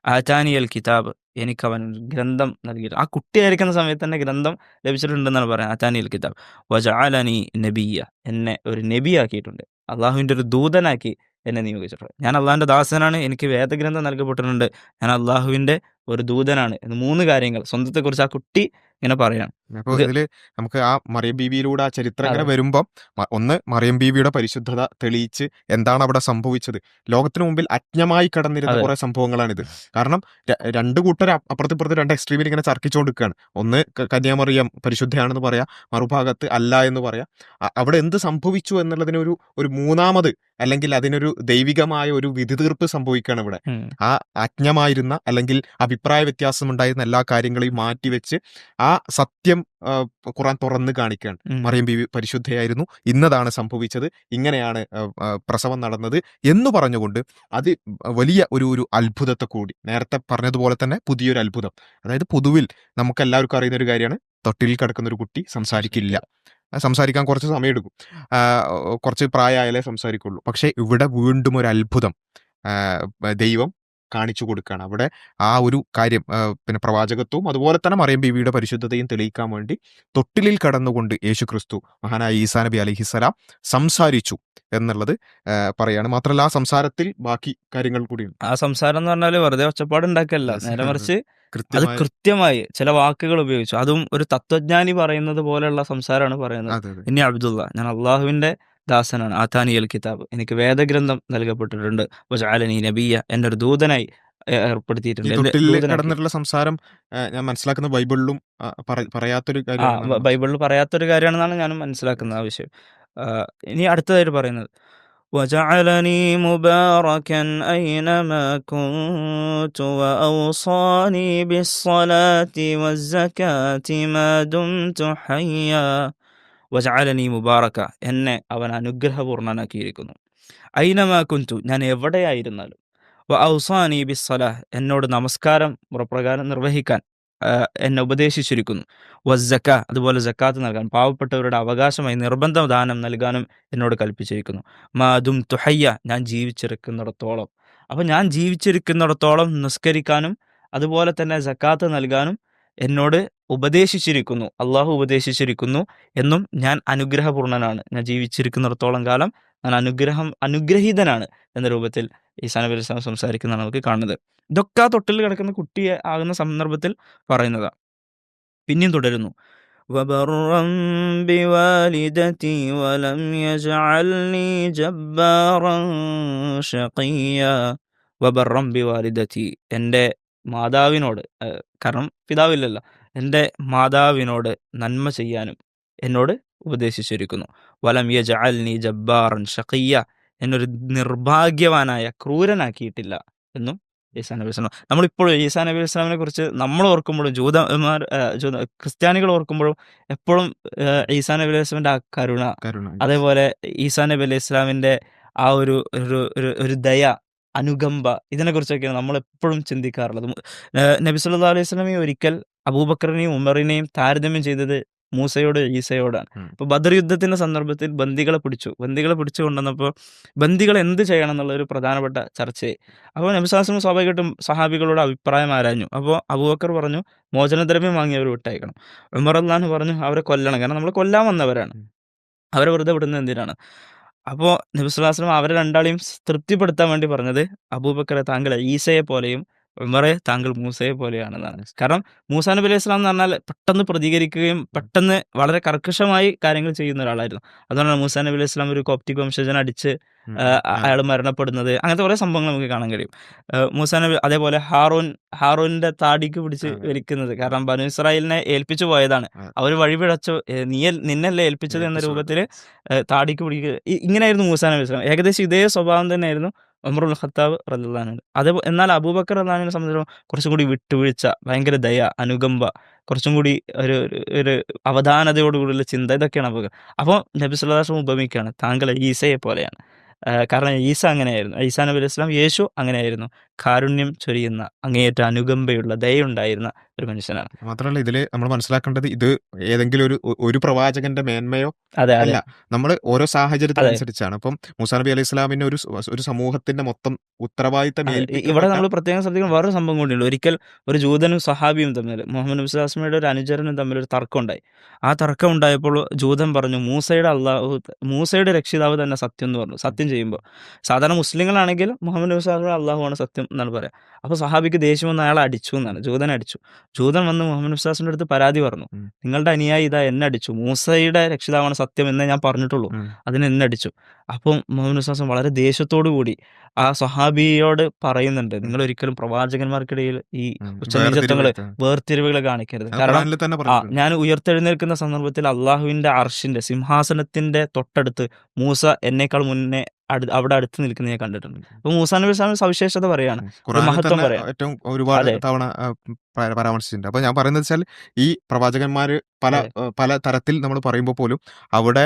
ആറ്റാനിയൽ കിതാബ്, എനിക്ക് അവൻ ഗ്രന്ഥം നൽകിയിട്ട്, ആ കുട്ടിയായിരിക്കുന്ന സമയത്ത് തന്നെ ഗ്രന്ഥം ലഭിച്ചിട്ടുണ്ടെന്നാണ് പറയുന്നത്. ആറ്റാനിയൽ കിതാബ് വജഅലനി നബിയ, എന്നെ ഒരു നബിയാക്കിയിട്ടുണ്ട്, അള്ളാഹുവിൻ്റെ ഒരു ദൂതനാക്കി എന്നെ നിയോഗിച്ചിട്ടുണ്ട്. ഞാൻ അള്ളാഹുവിൻ്റെ ദാസനാണ്, എനിക്ക് വേദഗ്രന്ഥം നൽകപ്പെട്ടിട്ടുണ്ട്, ഞാൻ അള്ളാഹുവിൻ്റെ ഒരു ദൂതനാണ് എന്ന് 3 കാര്യങ്ങൾ സ്വന്തത്തെക്കുറിച്ച് ആ കുട്ടി ഇങ്ങനെ പറയാണ്. അപ്പോൾ ഇത് ഇതില് നമുക്ക് ആ മറിയം ബീവിയിലൂടെ ആ ചരിത്രം ഇങ്ങനെ അതെ. വരുമ്പം ഒന്ന് മറിയം ബീവിയുടെ പരിശുദ്ധത തെളിയിച്ച് എന്താണ് അവിടെ സംഭവിച്ചത്. ലോകത്തിന് മുമ്പിൽ അജ്ഞമായി കടന്നിരുന്ന അതെ. കുറെ സംഭവങ്ങളാണിത്. കാരണം രണ്ട് കൂട്ടർ അപ്പുറത്തിപ്പുറത്ത് രണ്ട് എക്സ്ട്രീമിൽ ഇങ്ങനെ തർക്കിച്ചുകൊണ്ടിരിക്കുകയാണ്. ഒന്ന് കന്യാമറിയം പരിശുദ്ധയാണെന്ന് പറയാം, മറുഭാഗത്ത് അല്ല എന്ന് പറയാം. അവിടെ എന്ത് സംഭവിച്ചു എന്നുള്ളതിന് ഒരു മൂന്നാമത്, അല്ലെങ്കിൽ അതിനൊരു ദൈവികമായ ഒരു വിധി തീർപ്പ് സംഭവിക്കുകയാണ് ഇവിടെ. ഉം. ആ അജ്ഞമായിരുന്ന അല്ലെങ്കിൽ അഭിപ്രായ വ്യത്യാസമുണ്ടായിരുന്ന എല്ലാ കാര്യങ്ങളെയും മാറ്റിവെച്ച് ആ സത്യം ഖുറാൻ തുറന്ന് കാണിക്കുകയാണ്. ഉം. മറിയം ബീവി പരിശുദ്ധയായിരുന്നു, ഇന്നതാണ് സംഭവിച്ചത്, ഇങ്ങനെയാണ് പ്രസവം നടന്നത് എന്ന് പറഞ്ഞുകൊണ്ട് അത് വലിയ ഒരു അത്ഭുതത്തെ കൂടി, നേരത്തെ പറഞ്ഞതുപോലെ തന്നെ പുതിയൊരു അത്ഭുതം. അതായത് പൊതുവിൽ നമുക്ക് എല്ലാവർക്കും അറിയുന്ന ഒരു കാര്യമാണ്, തൊട്ടിലിൽ കിടക്കുന്ന ഒരു കുട്ടി സംസാരിക്കില്ല. സംസാരിക്കാൻ കുറച്ച് സമയമെടുക്കും, കുറച്ച് പ്രായമായാലേ സംസാരിക്കുള്ളൂ. പക്ഷേ ഇവിടെ വീണ്ടും ഒരു അത്ഭുതം ദൈവം കാണിച്ചു കൊടുക്കുകയാണ്. അവിടെ ആ ഒരു കാര്യം, പിന്നെ പ്രവാചകത്വവും അതുപോലെ തന്നെ മറിയം ബീവിയുടെ പരിശുദ്ധതയും തെളിയിക്കാൻ വേണ്ടി തൊട്ടിലിൽ കടന്നുകൊണ്ട് യേശു ക്രിസ്തു, മഹാനായ ഈസാ നബി അലൈഹിസ്സലാം സംസാരിച്ചു എന്നുള്ളത് പറയാണ്. മാത്രമല്ല ആ സംസാരത്തിൽ ബാക്കി കാര്യങ്ങൾ കൂടിയുണ്ട്. ആ സംസാരം എന്ന് പറഞ്ഞാൽ വെറുതെ ഒച്ചപ്പാടുണ്ടാക്കല്ല, നേരെ മറിച്ച് അത് കൃത്യമായ. കൃത്യമായി ചില വാക്കുകൾ ഉപയോഗിച്ചു. അതും ഒരു തത്വജ്ഞാനി പറയുന്നത് പോലെയുള്ള സംസാരമാണ് പറയുന്നത്. അതെ, അതെ. ഇനി അബ്ദുള്ള, ഞാൻ അള്ളാഹുവിന്റെ ദാസനാണ്. ആതാനിയൽ കിതാബ്, എനിക്ക് വേദഗ്രന്ഥം നൽകപ്പെട്ടിട്ടുണ്ട്. വജഅലനി നബിയ, എന്നെ ഒരു ദൂതനായി ഈ ഏർപ്പെടുത്തിയിട്ടുണ്ട്, എന്റെ തൊട്ടിലിൽ ദൂതനാക്കി. കടന്നിട്ടുള്ള സംസാരം ഞാൻ മനസ്സിലാക്കുന്ന ബൈബിളിലും പറയാത്തൊരു ആ കാര്യമാണെന്നാണ് മനസ്സിലാക്കുന്നത്. ബൈബിളിൽ പറയാത്തൊരു കാര്യമാണെന്നാണ് ഞാനും മനസ്സിലാക്കുന്ന ആ വിഷയം. ആ, ഇനി അടുത്തതായിട്ട് പറയുന്നത് وجعلني مباركا أينما كنت وأوصاني بالصلاة والزكاة ما دمت حيا. വജഅലനി മുബാറക, എന്നെ അവൻ അനുഗ്രഹപൂർണ്ണനാക്കിയിരിക്കുന്നു. ഐനമാ കുന്തു, ഞാൻ എവിടെയായിരുന്നാലും. ഔസാനി ബിസ്സലാഹ്, എന്നോട് നമസ്കാരം മുറപ്രകാരം നിർവഹിക്കാൻ എന്നെ ഉപദേശിച്ചിരിക്കുന്നു. വസ്സക്ക, അതുപോലെ സക്കാത്ത് നൽകാൻ, പാവപ്പെട്ടവരുടെ അവകാശമായി നിർബന്ധ ദാനം നൽകാനും എന്നോട് കൽപ്പിച്ചിരിക്കുന്നു. മാതും തുഹയ്യ, ഞാൻ ജീവിച്ചിരിക്കുന്നിടത്തോളം. അപ്പം ഞാൻ ജീവിച്ചിരിക്കുന്നിടത്തോളം നിസ്കരിക്കാനും അതുപോലെ തന്നെ സക്കാത്ത് നൽകാനും എന്നോട് ഉപദേശിച്ചിരിക്കുന്നു, അള്ളാഹു ഉപദേശിച്ചിരിക്കുന്നു എന്നും. ഞാൻ അനുഗ്രഹപൂർണ്ണനാണ്, ഞാൻ ജീവിച്ചിരിക്കുന്നിടത്തോളം കാലം ഞാൻ അനുഗ്രഹീതനാണ് എന്ന രൂപത്തിൽ ഈസാ നബി അലൈഹി സ്വലാം സംസാരിക്കുന്നതാണ് നമുക്ക് കാണുന്നത്. ഇതൊക്കെ ആ തൊട്ടിൽ കിടക്കുന്ന കുട്ടിയെ ആകുന്ന സന്ദർഭത്തിൽ പറയുന്നതാണ്. പിന്നെയും തുടരുന്നു, وبرا بوالدتي ولم يجعلني جبارا شقيا. وبرا بوالدتي, എൻ്റെ മാതാവിനോട്, കാരണം പിതാവില്ലല്ലോ, എൻ്റെ മാതാവിനോട് നന്മ ചെയ്യാനും എന്നോട് ഉപദേശിച്ചിരിക്കുന്നു. വലം യജഅൽനി ജബ്ബാറൻ ഷഖിയ്യ, എന്നൊരു നിർഭാഗ്യവാനായ ക്രൂരനാക്കിയിട്ടില്ല എന്നും ഈസാ നബി വസ്ലം. നമ്മളിപ്പോഴും ഈസാ നബി വസ്ലാമിനെ കുറിച്ച് നമ്മൾ ഓർക്കുമ്പോഴും ക്രിസ്ത്യാനികൾ ഓർക്കുമ്പോഴും എപ്പോഴും ഈസാ നബി അലൈഹി വസ്ലാമിൻ്റെ ആ കരുണ, കരുണ. അതേപോലെ ഈസാ നബി അലൈഹി ഇസ്ലാമിൻ്റെ ആ ഒരു ദയ, അനുകമ്പ, ഇതിനെക്കുറിച്ചൊക്കെയാണ് നമ്മൾ എപ്പോഴും ചിന്തിക്കാറുള്ളത്. നബി സല്ലല്ലാഹു അലൈഹി വസല്ലം ഒരിക്കൽ അബൂബക്കറിനെയും ഉമറിനെയും താരതമ്യം ചെയ്തത് മൂസയോട് ഈസയോടാണ്. അപ്പോൾ ബദർ യുദ്ധത്തിന്റെ സന്ദർഭത്തിൽ ബന്ദികളെ പിടിച്ചു കൊണ്ടുവന്നപ്പോൾ ബന്ദികൾ എന്ത് ചെയ്യണം എന്നുള്ള ഒരു പ്രധാനപ്പെട്ട ചർച്ചയായി. അപ്പോൾ നബി സ്വല്ലല്ലാഹു അലൈഹി വസല്ലം സ്വാഭാവികമായിട്ടും സഹാബികളോട് അഭിപ്രായം ആരാഞ്ഞു. അപ്പോൾ അബൂബക്കർ പറഞ്ഞു മോചനദ്രവ്യം വാങ്ങി അവർ വിട്ടയക്കണം. ഉമർ റളിയല്ലാഹു അൻഹു പറഞ്ഞു അവരെ കൊല്ലണം, കാരണം നമ്മൾ കൊല്ലാൻ വന്നവരാണ്, അവരെ വെറുതെ വിടുന്നത് എന്തിനാണ്. അപ്പോൾ നബി സ്വല്ലല്ലാഹു അലൈഹി വസല്ലം അവരെ രണ്ടാളെയും തൃപ്തിപ്പെടുത്താൻ വേണ്ടി പറഞ്ഞത് അബൂബക്കറെ താങ്കൾ ഈസയെ പോലെയും ഉമറെ താങ്കൾ മൂസയെ പോലെയാണെന്നാണ്. കാരണം മൂസാ നബി അലൈഹി സ്വലാം എന്ന് പറഞ്ഞാൽ പെട്ടെന്ന് പ്രതികരിക്കുകയും പെട്ടെന്ന് വളരെ കർക്കശമായി കാര്യങ്ങൾ ചെയ്യുന്ന ഒരാളായിരുന്നു. അതുകൊണ്ടാണ് മൂസാ നബി അലൈഹി സ്വലാം ഒരു കോപ്റ്റിക് വംശജനെ അടിച്ച് അയാൾ മരണപ്പെടുന്നത്, അങ്ങനത്തെ കുറേ സംഭവങ്ങൾ നമുക്ക് കാണാൻ കഴിയും. മൂസാ നബി അതേപോലെ ഹാറൂന്റെ താടിക്ക് പിടിച്ച് വലിക്കുന്നത്, കാരണം ബനു ഇസ്രായേലിനെ ഏൽപ്പിച്ചു പോയതാണ്, അവർ വഴിപിഴച്ചു, നിന്നല്ലേ ഏൽപ്പിച്ചത് എന്ന രൂപത്തിൽ താടിക്ക് പിടിക്കുക. ഇങ്ങനെയായിരുന്നു മൂസാ നബി വസ്ലാം. ഏകദേശം ഇതേ സ്വഭാവം തന്നെയായിരുന്നു ഉമറുൽ ഖത്താബ് റളിയല്ലാഹു അൻഹു. എന്നാൽ അബൂബക്കർ റളിയല്ലാഹു അൻഹുവിനെ സംബന്ധിച്ചിടത്തോളം കുറച്ചും കൂടി വിട്ടുവീഴ്ച, ഭയങ്കര ദയ, അനുകമ്പ, കുറച്ചും കൂടി ഒരു ഒരു അവധാനതയോടുകൂടിയുള്ള ചിന്ത, ഇതൊക്കെയാണ് അബൂബക്കർ. അപ്പോൾ നബി സല്ലല്ലാഹു അലൈഹി വസല്ലം ഉപമിക്കുകയാണ് താങ്കൾ ഈസയെ പോലെയാണ്. കാരണം ഈസ അങ്ങനെയായിരുന്നു, ഈസാ നബി അലൈഹി സ്വലാം, യേശു അങ്ങനെയായിരുന്നു, കാരുണ്യം ചൊരിയുന്ന, അങ്ങേയറ്റ അനുകമ്പയുള്ള, ദയുണ്ടായിരുന്ന ഒരു മനുഷ്യനാണ്. മാത്രമല്ല ഇതിൽ നമ്മൾ മനസ്സിലാക്കേണ്ടത് ഇത് ഏതെങ്കിലും ഒരു പ്രവാചകന്റെ മേന്മയോ അതെ അതെ അല്ല, നമ്മൾ ഓരോ അതെ സാഹചര്യത്തിനനുസരിച്ചാണ്. അപ്പം മൂസാ നബി അലൈഹി സ്വലാമിന് ഒരു സമൂഹത്തിന്റെ മൊത്തം ഉത്തരവാദിത്തം ഇവിടെ ഏൽപ്പിക്കപ്പെട്ട നമ്മൾ പ്രത്യേകം ശ്രദ്ധിക്കണം വേറൊരു സംഭവം കൂടിയുണ്ട്. ഒരിക്കൽ ഒരു ജൂതനും സഹാബിയും തമ്മിൽ, മുഹമ്മദ് നബി സ്വല്ലല്ലാഹു അലൈഹി വസല്ലമയുടെ ഒരു അനുചരനും തമ്മിൽ ഒരു തർക്കം ഉണ്ടായി. ആ തർക്കം ഉണ്ടായപ്പോൾ ജൂതൻ പറഞ്ഞു മൂസയുടെ രക്ഷിതാവ് തന്നെ സത്യം എന്ന് പറഞ്ഞു, സത്യം ചെയ്യുമ്പോൾ. സാധാരണ മുസ്ലിങ്ങളാണെങ്കിൽ മുഹമ്മദ് നബി സ്വല്ലല്ലാഹു അലൈഹി വസല്ലം അള്ളാഹുവാണ് സത്യം എന്നാണ് പറയുക. അപ്പോൾ സഹാബിക്ക് ദേഷ്യം വന്ന് അയാളെ അടിച്ചു എന്നാണ്, ജൂതനെ അടിച്ചു. ജൂതൻ വന്ന് മുഹമ്മദ് നബി സ്വല്ലല്ലാഹു അലൈഹി വസല്ലമയുടെ അടുത്ത് പരാതി പറഞ്ഞു, നിങ്ങളുടെ അനുയായി ഇതാ എന്നെ അടിച്ചു, മൂസയുടെ രക്ഷിതാവാണ് സത്യം എന്നേ ഞാൻ പറഞ്ഞിട്ടുള്ളൂ, അതിന് എന്നെ അടിച്ചു. അപ്പം മുഹമ്മദ് നബി സ്വല്ലല്ലാഹു അലൈഹി വസല്ലം വളരെ ദേഷ്യത്തോടു കൂടി ആ സ്വഹാബിയോട് പറയുന്നുണ്ട്, നിങ്ങൾ ഒരിക്കലും പ്രവാചകന്മാർക്കിടയിൽ ഈ ഉച്ചനീചത്വങ്ങള്, വേർതിരിവുകൾ കാണിക്കരുത്. കാരണം ഖുർആനിൽ തന്നെ പറഞ്ഞിട്ടുണ്ട്. ഞാൻ ഉയർത്തെഴുന്നേൽക്കുന്ന സന്ദർഭത്തിൽ അള്ളാഹുവിന്റെ അർഷിന്റെ സിംഹാസനത്തിന്റെ തൊട്ടടുത്ത് മൂസ എന്നേക്കാൾ മുന്നേ അവിടെ അടുത്ത് നിൽക്കുന്ന ഞാൻ കണ്ടിട്ടുണ്ട്. അപ്പൊ മൂസാ നബി സ്വലാമിന്റെ സവിശേഷത പറയാണ്, ഒരു ഖുർആനിൽ മഹത്വം തന്നെ പറയാം. ഏറ്റവും ഒരുപാട് അതെ തവണ പരാമർശിച്ചിട്ടുണ്ട്. അപ്പോൾ ഞാൻ പറയുന്നത് വെച്ചാൽ ഈ പ്രവാചകന്മാർ അതെ പല തരത്തിൽ നമ്മൾ പറയുമ്പോൾ പോലും അവിടെ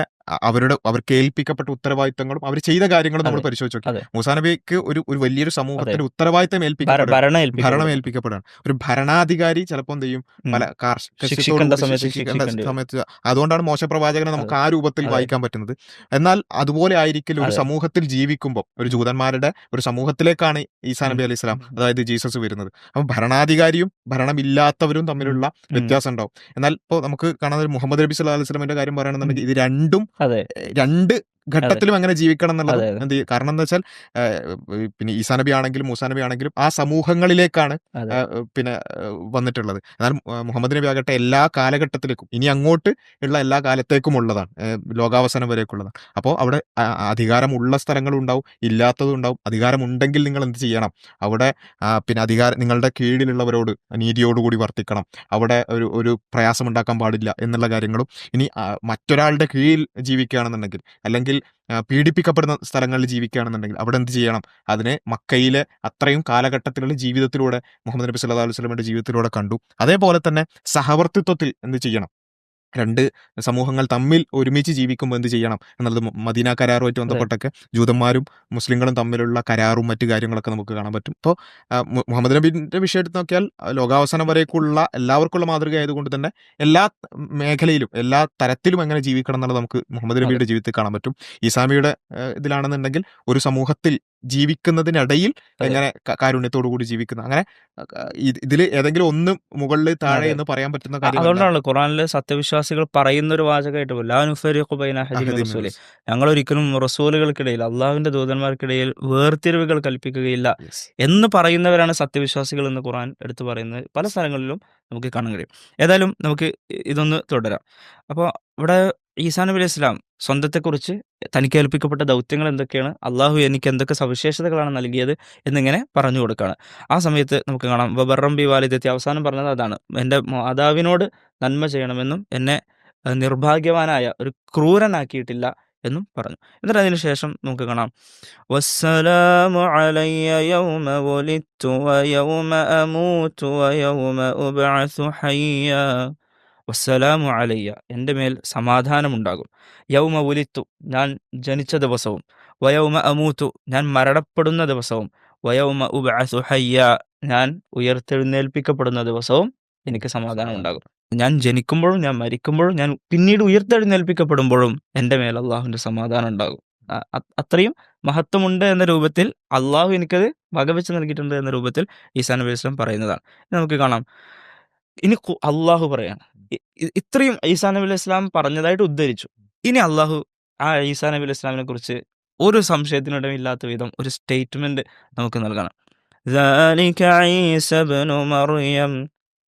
അവർക്ക് ഏൽപ്പിക്കപ്പെട്ട ഉത്തരവാദിത്തങ്ങളും അവർ ചെയ്ത കാര്യങ്ങളും നമ്മൾ അതെ പരിശോധിച്ച് നോക്കി. അതെ മൂസാ നബിക്ക് ഒരു വലിയൊരു അതെ സമൂഹത്തിന് ഉത്തരവാദിത്തം ഭരണം ഭരണം ഏൽപ്പിക്കപ്പെടും. ഏൽപ്പിക്കപ്പെടുകയാണ്. ഒരു ഭരണാധികാരി ചിലപ്പോൾ എന്ത് ചെയ്യും, പല കർക്കശ്യത്തോടു ശിക്ഷിക്കേണ്ട കൂടി സമയത്ത് ശിക്ഷിക്കേണ്ട ശിക്ഷിക്കേണ്ടി വരും. സമയത്ത്. അതുകൊണ്ടാണ് മോശ പ്രവാചകനെ നമുക്ക് അതെ ആ രൂപത്തിൽ അതെ വായിക്കാൻ പറ്റുന്നത്. എന്നാൽ അതുപോലെ ആയിരിക്കില്ല ഒരു അതെ സമൂഹത്തിൽ ജീവിക്കുമ്പോൾ, ഒരു ജൂതന്മാരുടെ ഒരു സമൂഹത്തിലേക്കാണ് ഈസാ ഉം, നബി അലൈഹി സ്വലാം, ഉം, അതായത് ജീസസ് വരുന്നത്. അപ്പം ഭരണാധികാരിയും ഭരണമില്ലാത്തവരും ഉം, തമ്മിലുള്ള ഉം. വ്യത്യാസം ഉണ്ടാവും. എന്നാൽ ഇപ്പോൾ നമുക്ക് കാണാൻ മുഹമ്മദ് നബി സല്ലല്ലാഹു അലൈഹി വസല്ലമയുടെ കാര്യം പറയുകയാണെന്നുണ്ടെങ്കിൽ ഇത് രണ്ടും അതെ രണ്ട് അതെ ഘട്ടത്തിലും എങ്ങനെ ജീവിക്കണം എന്നുള്ളതും അതെ അതെ എന്ത് ചെയ്യും. കാരണം എന്താ വെച്ചാൽ പിന്നെ ഈസാ നബി ആണെങ്കിലും മൂസാ നബി ആണെങ്കിലും ആ സമൂഹങ്ങളിലേക്കാണ് അതെ പിന്നെ വന്നിട്ടുള്ളത്. എന്നാൽ മുഹമ്മദ് നബി ആകട്ടെ എല്ലാ കാലഘട്ടത്തിലേക്കും ഇനി അങ്ങോട്ട് ഉള്ള എല്ലാ കാലത്തേക്കും ഉള്ളതാണ്, ലോകാവസാനം വരേക്കുള്ളതാണ്. അപ്പോൾ അവിടെ അധികാരമുള്ള സ്ഥലങ്ങളും ഉണ്ടാവും, ഇല്ലാത്തതും ഉണ്ടാവും. അധികാരമുണ്ടെങ്കിൽ നിങ്ങൾ എന്ത് ചെയ്യണം, അവിടെ പിന്നെ നിങ്ങളുടെ കീഴിലുള്ളവരോട് നീതിയോടുകൂടി വർത്തിക്കണം, അവിടെ ഒരു പ്രയാസം ഉണ്ടാക്കാൻ പാടില്ല എന്നുള്ള കാര്യങ്ങളും. ഇനി മറ്റൊരാളുടെ കീഴിൽ ജീവിക്കുകയാണെന്നുണ്ടെങ്കിൽ, അല്ലെങ്കിൽ പീഡിപ്പിക്കപ്പെടുന്ന സ്ഥലങ്ങളിൽ ജീവിക്കുകയാണെന്നുണ്ടെങ്കിൽ അവിടെ എന്ത് ചെയ്യണം, അതിനെ മക്കയിലെ അത്രയും കാലഘട്ടത്തിലുള്ള ജീവിതത്തിലൂടെ മുഹമ്മദ് നബി സല്ലല്ലാഹു അലൈഹി വസല്ലമയുടെ ജീവിതത്തിലൂടെ കണ്ടു. അതേപോലെ തന്നെ സഹവർത്തിത്വത്തിൽ എന്ത് ചെയ്യണം, രണ്ട് സമൂഹങ്ങൾ തമ്മിൽ ഒരുമിച്ച് ജീവിക്കുമ്പോൾ എന്ത് ചെയ്യണം എന്നുള്ളത് മദീന കരാറുമായിട്ട് അതെ ബന്ധപ്പെട്ടൊക്കെ ജൂതന്മാരും മുസ്ലിങ്ങളും തമ്മിലുള്ള കരാറും മറ്റു കാര്യങ്ങളൊക്കെ നമുക്ക് കാണാൻ പറ്റും. ഇപ്പോൾ മുഹമ്മദ് നബിന്റെ വിഷയം എടുത്ത് നോക്കിയാൽ ലോകാവസാനം വരേക്കുള്ള എല്ലാവർക്കുള്ള മാതൃക ആയതുകൊണ്ട് തന്നെ എല്ലാ മേഖലയിലും എല്ലാ തരത്തിലും എങ്ങനെ ജീവിക്കണം എന്നുള്ളത് നമുക്ക് മുഹമ്മദ് അതെ നബിയുടെ ജീവിതത്തിൽ കാണാൻ പറ്റും. ഈസാമിയുടെ ഇതിലാണെന്നുണ്ടെങ്കിൽ ഒരു സമൂഹത്തിൽ ജീവിക്കുന്നതിനിടയിൽ അതെ എങ്ങനെ കാരുണ്യത്തോടു കൂടി ജീവിക്കുന്ന, അങ്ങനെ ഇതിൽ ഏതെങ്കിലും ഒന്ന് മുകളിൽ താഴെ അതെ എന്ന് പറയാൻ പറ്റുന്ന കാര്യമല്ല. അതുകൊണ്ടാണല്ലോ ഖുറാനിലെ സത്യവിശ്വാസികൾ പറയുന്ന ഒരു വാചകമായിട്ട് ലാ നുഫരിഖു ബൈന അഹദിൻ മിർ അഹദിൻ റസൂലി, ഞങ്ങൾ ഒരിക്കലും റസൂലുകൾക്കിടയിൽ, അള്ളാഹുവിന്റെ ദൂതന്മാർക്കിടയിൽ വേർതിരിവുകൾ കൽപ്പിക്കുകയില്ല യെസ്. എന്ന് പറയുന്നവരാണ് സത്യവിശ്വാസികൾ എന്ന് ഖുറാൻ എടുത്തു പറയുന്നത് പല സ്ഥലങ്ങളിലും നമുക്ക് കാണാൻ കഴിയും. ഏതായാലും നമുക്ക് ഇതൊന്ന് തുടരാം. അപ്പോൾ ഇവിടെ ഈസാ നബി അലൈഹി സ്വലാം സ്വന്തത്തെക്കുറിച്ച്, തനിക്ക് ഏൽപ്പിക്കപ്പെട്ട ദൗത്യങ്ങൾ എന്തൊക്കെയാണ്, അള്ളാഹു എനിക്ക് എന്തൊക്കെ സവിശേഷതകളാണ് നൽകിയത് എന്നിങ്ങനെ പറഞ്ഞു കൊടുക്കുകയാണ്. ആ സമയത്ത് നമുക്ക് കാണാം വബറം ബി വാലിദത്തി, അവസാനം പറഞ്ഞത് അതാണ്, എൻ്റെ മാതാവിനോട് നന്മ ചെയ്യണമെന്നും എന്നെ നിർഭാഗ്യവാനായ ഒരു ക്രൂരനാക്കിയിട്ടില്ല എന്നും പറഞ്ഞു. എന്നിട്ട് അതിനുശേഷം നമുക്ക് കാണാം, വസ്സലാമു അലയ്യ യൗമ വുലിദ്തു വയൗമ അമൂതു വയൗമ ഉബ്അസു ഹയ്യ. വസ്സലാമു അലയ്യ, എൻ്റെ മേൽ സമാധാനമുണ്ടാകും. യൗമ വുലിത്തു, ഞാൻ ജനിച്ച ദിവസവും. വയൗമ അമൂത്തു, ഞാൻ മരണപ്പെടുന്ന ദിവസവും. വയൗമ ഉബ്അസു ഹയ്യ, ഞാൻ ഉയർത്തെഴുന്നേൽപ്പിക്കപ്പെടുന്ന ദിവസവും എനിക്ക് സമാധാനം ഉണ്ടാകും. ഞാൻ ജനിക്കുമ്പോഴും ഞാൻ മരിക്കുമ്പോഴും ഞാൻ പിന്നീട് ഉയർത്തെഴുന്നേൽപ്പിക്കപ്പെടുമ്പോഴും എൻ്റെ മേൽ അള്ളാഹുവിൻ്റെ സമാധാനം ഉണ്ടാകും. അത്രയും മഹത്വമുണ്ട് എന്ന രൂപത്തിൽ അള്ളാഹു എനിക്കത് വകവെച്ച് നൽകിയിട്ടുണ്ട് എന്ന രൂപത്തിൽ ഈസാ നബി അലൈഹി സ്വലാം പറയുന്നതാണ്. നമുക്ക് കാണാം, ഇനി അള്ളാഹു പറയാണ്, ഇത്രയും ഈസാ നബി അലൈഹി സ്വലാം പറഞ്ഞതായിട്ട് ഉദ്ധരിച്ചു. ഇനി അള്ളാഹു ആ ഈസാ നബി അലൈഹി സ്വലാമിനെ കുറിച്ച് ഒരു സംശയത്തിനിടമില്ലാത്ത വിധം ഒരു സ്റ്റേറ്റ്മെന്റ് നമുക്ക് നൽകണം. ذَلِكَ عِيسَى ابْنُ മറിയം,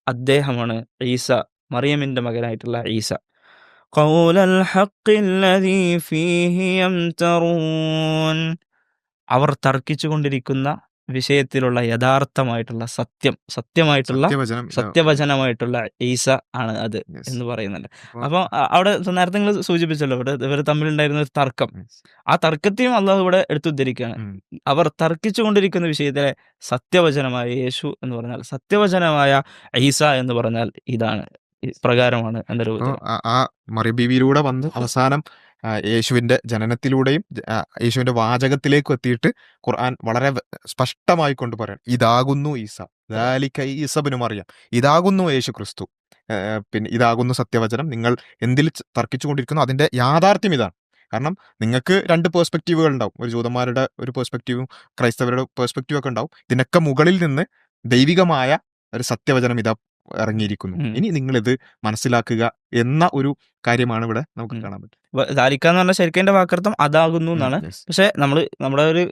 അദ്ദേഹമാണ് ഈസ, മറിയമിന്റെ മകനായിട്ടുള്ള ഈസ. قَوْلَ الْحَقِّ الَّذِي فِيهِ يَمْتَرُونَ, അവർ തർക്കിച്ചു കൊണ്ടിരിക്കുന്ന വിഷയത്തിലുള്ള യഥാർത്ഥമായിട്ടുള്ള സത്യമായിട്ടുള്ള സത്യവചനം സത്യവചനമായിട്ടുള്ള ഈസ ആണ് അത് yes. എന്ന് പറയുന്നുണ്ട്. അപ്പൊ അപ്പോൾ അവിടെ നേരത്തെ നിങ്ങൾ സൂചിപ്പിച്ചല്ലോ, ഇവർ തമ്മിലുണ്ടായിരുന്ന ഒരു തർക്കം. yes. ആ തർക്കത്തെയും അള്ളാഹു ഇവിടെ എടുത്തുദ്ധരിക്കുകയാണ്. ഉം. അവർ തർക്കിച്ചുകൊണ്ടിരിക്കുന്ന വിഷയത്തിലെ സത്യവചനമായ യേശു എന്ന് പറഞ്ഞാൽ, സത്യവചനമായ ഈസ എന്ന് പറഞ്ഞാൽ ഇതാണ്, പ്രകാരമാണ് എന്ന അപ്പോ രൂപത്തിൽ. ആ മറിയം ബീവിയിലൂടെ വന്ന് അവസാനം യേശുവിന്റെ ജനനത്തിലൂടെയും യേശുവിന്റെ വാചകത്തിലേക്കും എത്തിയിട്ട് ഖുർആൻ വളരെ സ്പഷ്ടമായി കൊണ്ട് പറയാം, ഇതാകുന്നു ഈസ, ദാലിക ഈസ ഇബ്നു മറിയം, ഇതാകുന്നു യേശു ക്രിസ്തു, പിന്നെ ഇതാകുന്നു സത്യവചനം. നിങ്ങൾ എന്തിൽ തർക്കിച്ചു കൊണ്ടിരിക്കുന്നു അതിന്റെ യാഥാർത്ഥ്യം ഇതാണ്. കാരണം നിങ്ങൾക്ക് രണ്ട് പേഴ്സ്പെക്റ്റീവുകൾ ഉണ്ടാവും, ഒരു ജൂതന്മാരുടെ ഒരു പേഴ്സ്പെക്റ്റീവും ക്രൈസ്തവരുടെ പേഴ്സ്പെക്റ്റീവും ഒക്കെ ഉണ്ടാവും. ഇതിനൊക്കെ മുകളിൽ നിന്ന് ദൈവികമായ ഒരു സത്യവചനം ഇതാ ഇറങ്ങിയിരിക്കുന്നു, ഇനി നിങ്ങൾ ഇത് മനസ്സിലാക്കുക എന്ന ഒരു കാര്യമാണ് ഇവിടെ നമുക്ക് കാണാൻ പറ്റും. ദാലിക്ക എന്ന് പറഞ്ഞാൽ ശരിക്കും എൻ്റെ വാക്കർത്ഥം അതാകുന്നു എന്നാണ്. പക്ഷെ നമ്മുടെ ഒരു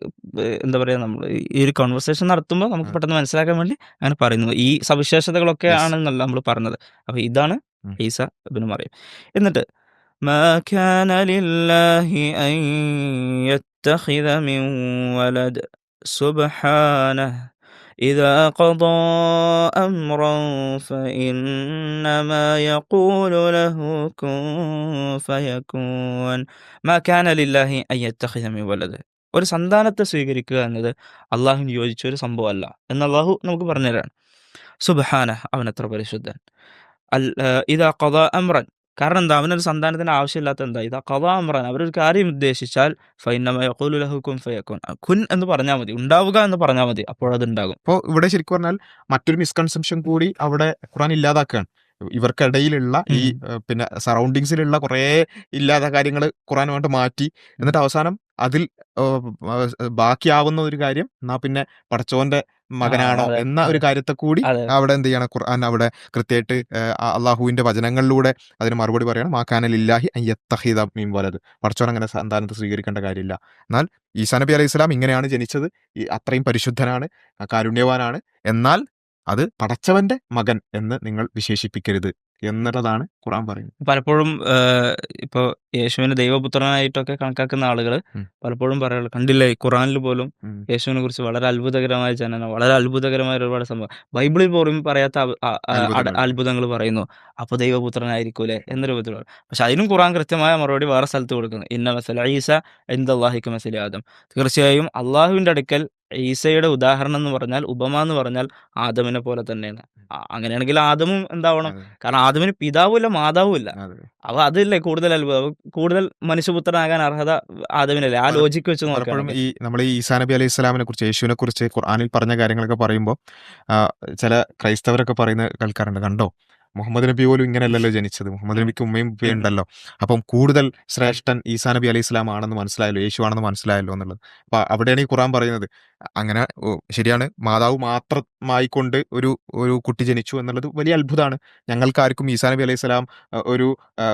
എന്താ പറയാ, നമ്മൾ ഈ ഒരു കോൺവെർസേഷൻ നടത്തുമ്പോൾ നമുക്ക് പെട്ടെന്ന് മനസ്സിലാക്കാൻ വേണ്ടി അങ്ങനെ പറയുന്നത് ഈ സവിശേഷതകളൊക്കെ Yes. ആണെന്നല്ല നമ്മൾ പറഞ്ഞത്. അപ്പൊ ഇതാണ് ഉം. ഈസ ഇബ്നു മറിയം. എന്നിട്ട് ما كان لله أن يتخذ من ولد سبحانه إذا قضى أمرا فإنما يقول له كن فيكون. ما كان لله أن يتخذ من ولد, ഒരു സന്താനത്തെ സ്വീകരിക്കുക എന്നത് അള്ളാഹുവിന് യോജിച്ച ഒരു സംഭവമല്ല എന്ന് അള്ളാഹു നമുക്ക് പറഞ്ഞുതരാണ്. സുബ്ഹാനഹ, അവൻ എത്ര പരിശുദ്ധൻ. ഇദാ ഖദാ അംറൻ, കാരണം എന്താ, അവനൊരു സന്താനത്തിന് ആവശ്യമില്ലാത്ത എന്താ, ഇതാ ഖദാ അംറൻ, അവരൊരു കാര്യം ഉദ്ദേശിച്ചാൽ ഫഇന്നമാ യഖൂലു ലഹു കുൻ ഫയകുൻ, കുൻ എന്ന് പറഞ്ഞാൽ മതി, ഉണ്ടാവുക എന്ന് പറഞ്ഞാൽ മതി, അപ്പോൾ അത് ഉണ്ടാകും. അപ്പോൾ ഇവിടെ ശരിക്കും പറഞ്ഞാൽ മറ്റൊരു മിസ്കൺസെപ്ഷൻ കൂടി അവിടെ ഖുർആൻ ഇല്ലാതാക്കുകയാണ്. ഇവർക്കിടയിലുള്ള ഈ പിന്നെ സറൗണ്ടിങ്സിലുള്ള കുറേ ഇല്ലാത്ത കാര്യങ്ങൾ ഖുർആനുമായിട്ട് മാറ്റി, എന്നിട്ട് അവസാനം അതിൽ ബാക്കിയാവുന്ന ഒരു കാര്യം, എന്നാ പിന്നെ പടച്ചോന്റെ മകനാണോ അതെ, എന്ന ഒരു കാര്യത്തെ കൂടി അതെ. അവിടെ എന്ത് ചെയ്യണം, ഖുർആൻ അവിടെ കൃത്യമായിട്ട് അള്ളാഹുവിന്റെ വചനങ്ങളിലൂടെ അതിന് മറുപടി പറയണം. മാക്കാനലില്ലാഹി അയ്യത്തഹിദ മീൻ വലത്, പടച്ചോൻ അങ്ങനെ സന്താനത്തെ സ്വീകരിക്കേണ്ട കാര്യമില്ല. എന്നാൽ ഈസാ നബി അലൈഹി സ്വലാം ഇങ്ങനെയാണ് ജനിച്ചത്, അത്രയും പരിശുദ്ധനാണ്, കാരുണ്യവാനാണ്, എന്നാൽ അത് പടച്ചവന്റെ മകൻ എന്ന് നിങ്ങൾ വിശേഷിപ്പിക്കരുത് എന്നുള്ളതാണ് ഖുർആൻ പറയുന്നത്. പലപ്പോഴും ഇപ്പോൾ യേശുവിനെ ദൈവപുത്രനായിട്ടൊക്കെ കണക്കാക്കുന്ന ആളുകൾ പലപ്പോഴും പറയാറുള്ളൂ, കണ്ടില്ലേ ഖുർആനിൽ പോലും യേശുവിനെ കുറിച്ച് വളരെ അത്ഭുതകരമായ ജനനം, വളരെ അത്ഭുതകരമായ ഒരുപാട് സംഭവം, ബൈബിളിൽ പോലും പറയാത്ത അത്ഭുതങ്ങൾ പറയുന്നു, അപ്പോൾ ദൈവപുത്രനായിരിക്കൂലേ എന്ന രൂപത്തിൽ. പക്ഷെ അതിനും ഖുർആൻ കൃത്യമായ മറുപടി വേറെ സ്ഥലത്ത് കൊടുക്കുന്നു, ഇന്ന മസല ഈസ ഇൻദല്ലാഹി കമസലി ആദം. തീർച്ചയായും അള്ളാഹുവിൻ്റെ അടുക്കൽ ഈസയുടെ ഉദാഹരണം എന്ന് പറഞ്ഞാൽ, ഉപമ എന്ന് പറഞ്ഞാൽ ആദമിനെ പോലെ തന്നെയാണ്. അങ്ങനെയാണെങ്കിൽ ആദമും എന്താവണം, കാരണം ആദമിന് പിതാവുമില്ല മാതാവുമില്ല. അപ്പൊ അതില്ലേ കൂടുതൽ അത്ഭുതം, കൂടുതൽ മനുഷ്യപുത്രനാകാൻ അർഹത ആദമിനല്ലേ. ആ ലോജിക്ക് വെച്ച് നോക്കണം. ഈ നമ്മൾ ഈ ഈസാ നബി അലൈഹി സ്വലാമിനെ കുറിച്ച്, യേശുവിനെ കുറിച്ച് ഖുർആനിൽ പറഞ്ഞ കാര്യങ്ങളൊക്കെ പറയുമ്പോൾ ചില ക്രൈസ്തവരൊക്കെ പറയുന്ന കേൾക്കാറുണ്ട്, കണ്ടോ മുഹമ്മദ് നബി പോലും ഇങ്ങനെയല്ലല്ലോ ജനിച്ചത്, മുഹമ്മദ് നബിക്ക് ഉമ്മയും ഉപ്പയും ഉണ്ടല്ലോ, അപ്പം കൂടുതൽ ശ്രേഷ്ഠൻ ഈസാ നബി അലൈഹി സ്വലാം ആണെന്ന് മനസ്സിലായല്ലോ, യേശു ആണെന്ന് മനസ്സിലായല്ലോ എന്നുള്ളത്. അപ്പൊ അവിടെയാണ് ഈ ഖുർആൻ പറയുന്നത്, അങ്ങനെ ശരിയാണ്, മാതാവ് മാത്രമായിക്കൊണ്ട് ഒരു കുട്ടി ജനിച്ചു എന്നുള്ളത് വലിയ അത്ഭുതമാണ്. ഞങ്ങൾക്കാർക്കും ഈസാ നബി അലൈഹി സ്വലാം ഒരു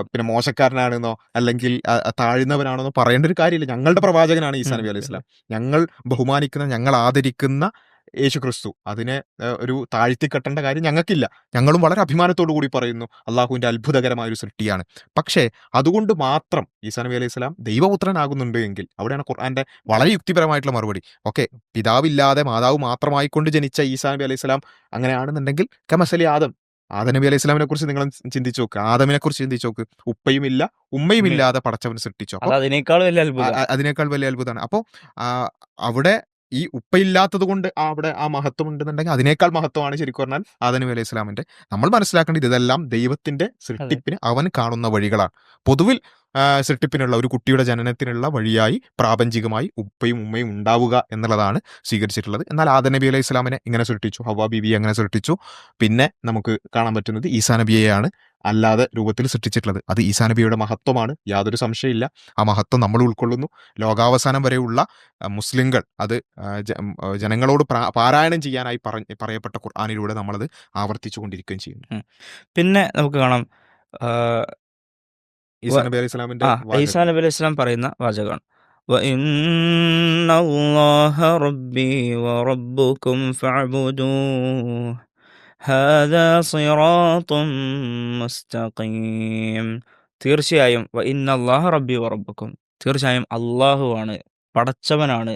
പിന്നെ മോശക്കാരനാണെന്നോ അല്ലെങ്കിൽ താഴ്ന്നവനാണെന്നോ പറയേണ്ട ഒരു കാര്യമില്ല. ഞങ്ങളുടെ പ്രവാചകനാണ് ഈസാ നബി അലൈഹി സ്വലാം. ഞങ്ങൾ ബഹുമാനിക്കുന്ന, ഞങ്ങൾ ആദരിക്കുന്ന യേശു ക്രിസ്തു, അതിനെ ഒരു താഴ്ത്തിക്കെട്ടേണ്ട കാര്യം ഞങ്ങൾക്കില്ല. ഞങ്ങളും വളരെ അഭിമാനത്തോടു കൂടി പറയുന്നു അള്ളാഹുവിന്റെ അത്ഭുതകരമായ ഒരു സൃഷ്ടിയാണ്. പക്ഷേ അതുകൊണ്ട് മാത്രം ഈസാ നബി അലൈഹി സ്വലാം ദൈവപുത്രനാകുന്നുണ്ട് എങ്കിൽ അവിടെയാണ് ഖുർആന്റെ വളരെ യുക്തിപരമായിട്ടുള്ള മറുപടി. ഓക്കെ, പിതാവില്ലാതെ മാതാവ് മാത്രമായിക്കൊണ്ട് ജനിച്ച ഈസാ നബി അലൈഹി സ്വലാം അങ്ങനെയാണെന്നുണ്ടെങ്കിൽ കമസലി ആദം, ആദം നബി അലൈഹി ഇസ്ലാമിനെ കുറിച്ച് നിങ്ങൾ ചിന്തിച്ചു നോക്ക്, ആദമിനെ കുറിച്ച് ചിന്തിച്ചു നോക്ക്. ഉപ്പയും ഇല്ല ഉമ്മയും ഉമ്മ ഇല്ലാതെ പടച്ചവൻ സൃഷ്ടിച്ചു. അത് അപ്പോൾ അതിനേക്കാൾ വലിയ അത്ഭുതം. അതിനേക്കാൾ വലിയ അത്ഭുതമാണ്. അപ്പോൾ അവിടെ ഈ ഉപ്പയില്ലാത്തത് കൊണ്ട് അവിടെ ആ മഹത്വം ഉണ്ടെന്നുണ്ടെങ്കിൽ അതിനേക്കാൾ മഹത്വമാണ് ശരിക്കും പറഞ്ഞാൽ ആദം നബി അലൈഹി ഇസ്ലാമിന്റെ. നമ്മൾ മനസ്സിലാക്കേണ്ടത് ഇതെല്ലാം ദൈവത്തിന്റെ അതെ സൃഷ്ടിപ്പിന് അവൻ കാണുന്ന വഴികളാണ്. പൊതുവിൽ സൃഷ്ടിപ്പിനുള്ള ഒരു കുട്ടിയുടെ ജനനത്തിനുള്ള വഴിയായി പ്രാപഞ്ചികമായി ഉപ്പയും ഉമ്മയും ഉണ്ടാവുക എന്നുള്ളതാണ് സ്വീകരിച്ചിട്ടുള്ളത്. എന്നാൽ ആദം നബി അലൈഹി ഇസ്ലാമിനെ ഇങ്ങനെ സൃഷ്ടിച്ചു, ഹവ്വ ബീവിയെ അങ്ങനെ സൃഷ്ടിച്ചു. പിന്നെ നമുക്ക് കാണാൻ പറ്റുന്നത് ഈസാ നബിയെയാണ് അല്ലാതെ രൂപത്തിൽ സൃഷ്ടിച്ചിട്ടുള്ളത്. അത് ഈസാ നബിയുടെ മഹത്വമാണ്, യാതൊരു സംശയമില്ല. ആ മഹത്വം നമ്മൾ ഉൾക്കൊള്ളുന്നു. ലോകാവസാനം വരെയുള്ള മുസ്ലിങ്ങൾ അത് ജനങ്ങളോട് പാരായണം ചെയ്യാനായി പറയപ്പെട്ട ഖുർആനിലൂടെ നമ്മളത് ആവർത്തിച്ചു കൊണ്ടിരിക്കുകയും ചെയ്യുന്നു. ഉം. പിന്നെ നമുക്ക് കാണാം ആ, ഈസാ വ- നബി അലൈഹി ഇസ്ലാമിന്റെ ഈസാ വാചകം നബി അലൈഹി സ്വലാം പറയുന്ന വാചകമാണ് وَإِنَّ اللَّهَ رَبِّي وَرَبُّكُمْ فَاعْبُدُوهُ هَذَا صِرَاطٌ മുസ്തഖീം. തീർച്ചയായും وَإِنَّ اللَّهَ رَبِّي وَرَبُّكُمْ, തീർച്ചയായും അള്ളാഹുവാണ്, പടച്ചവനാണ്,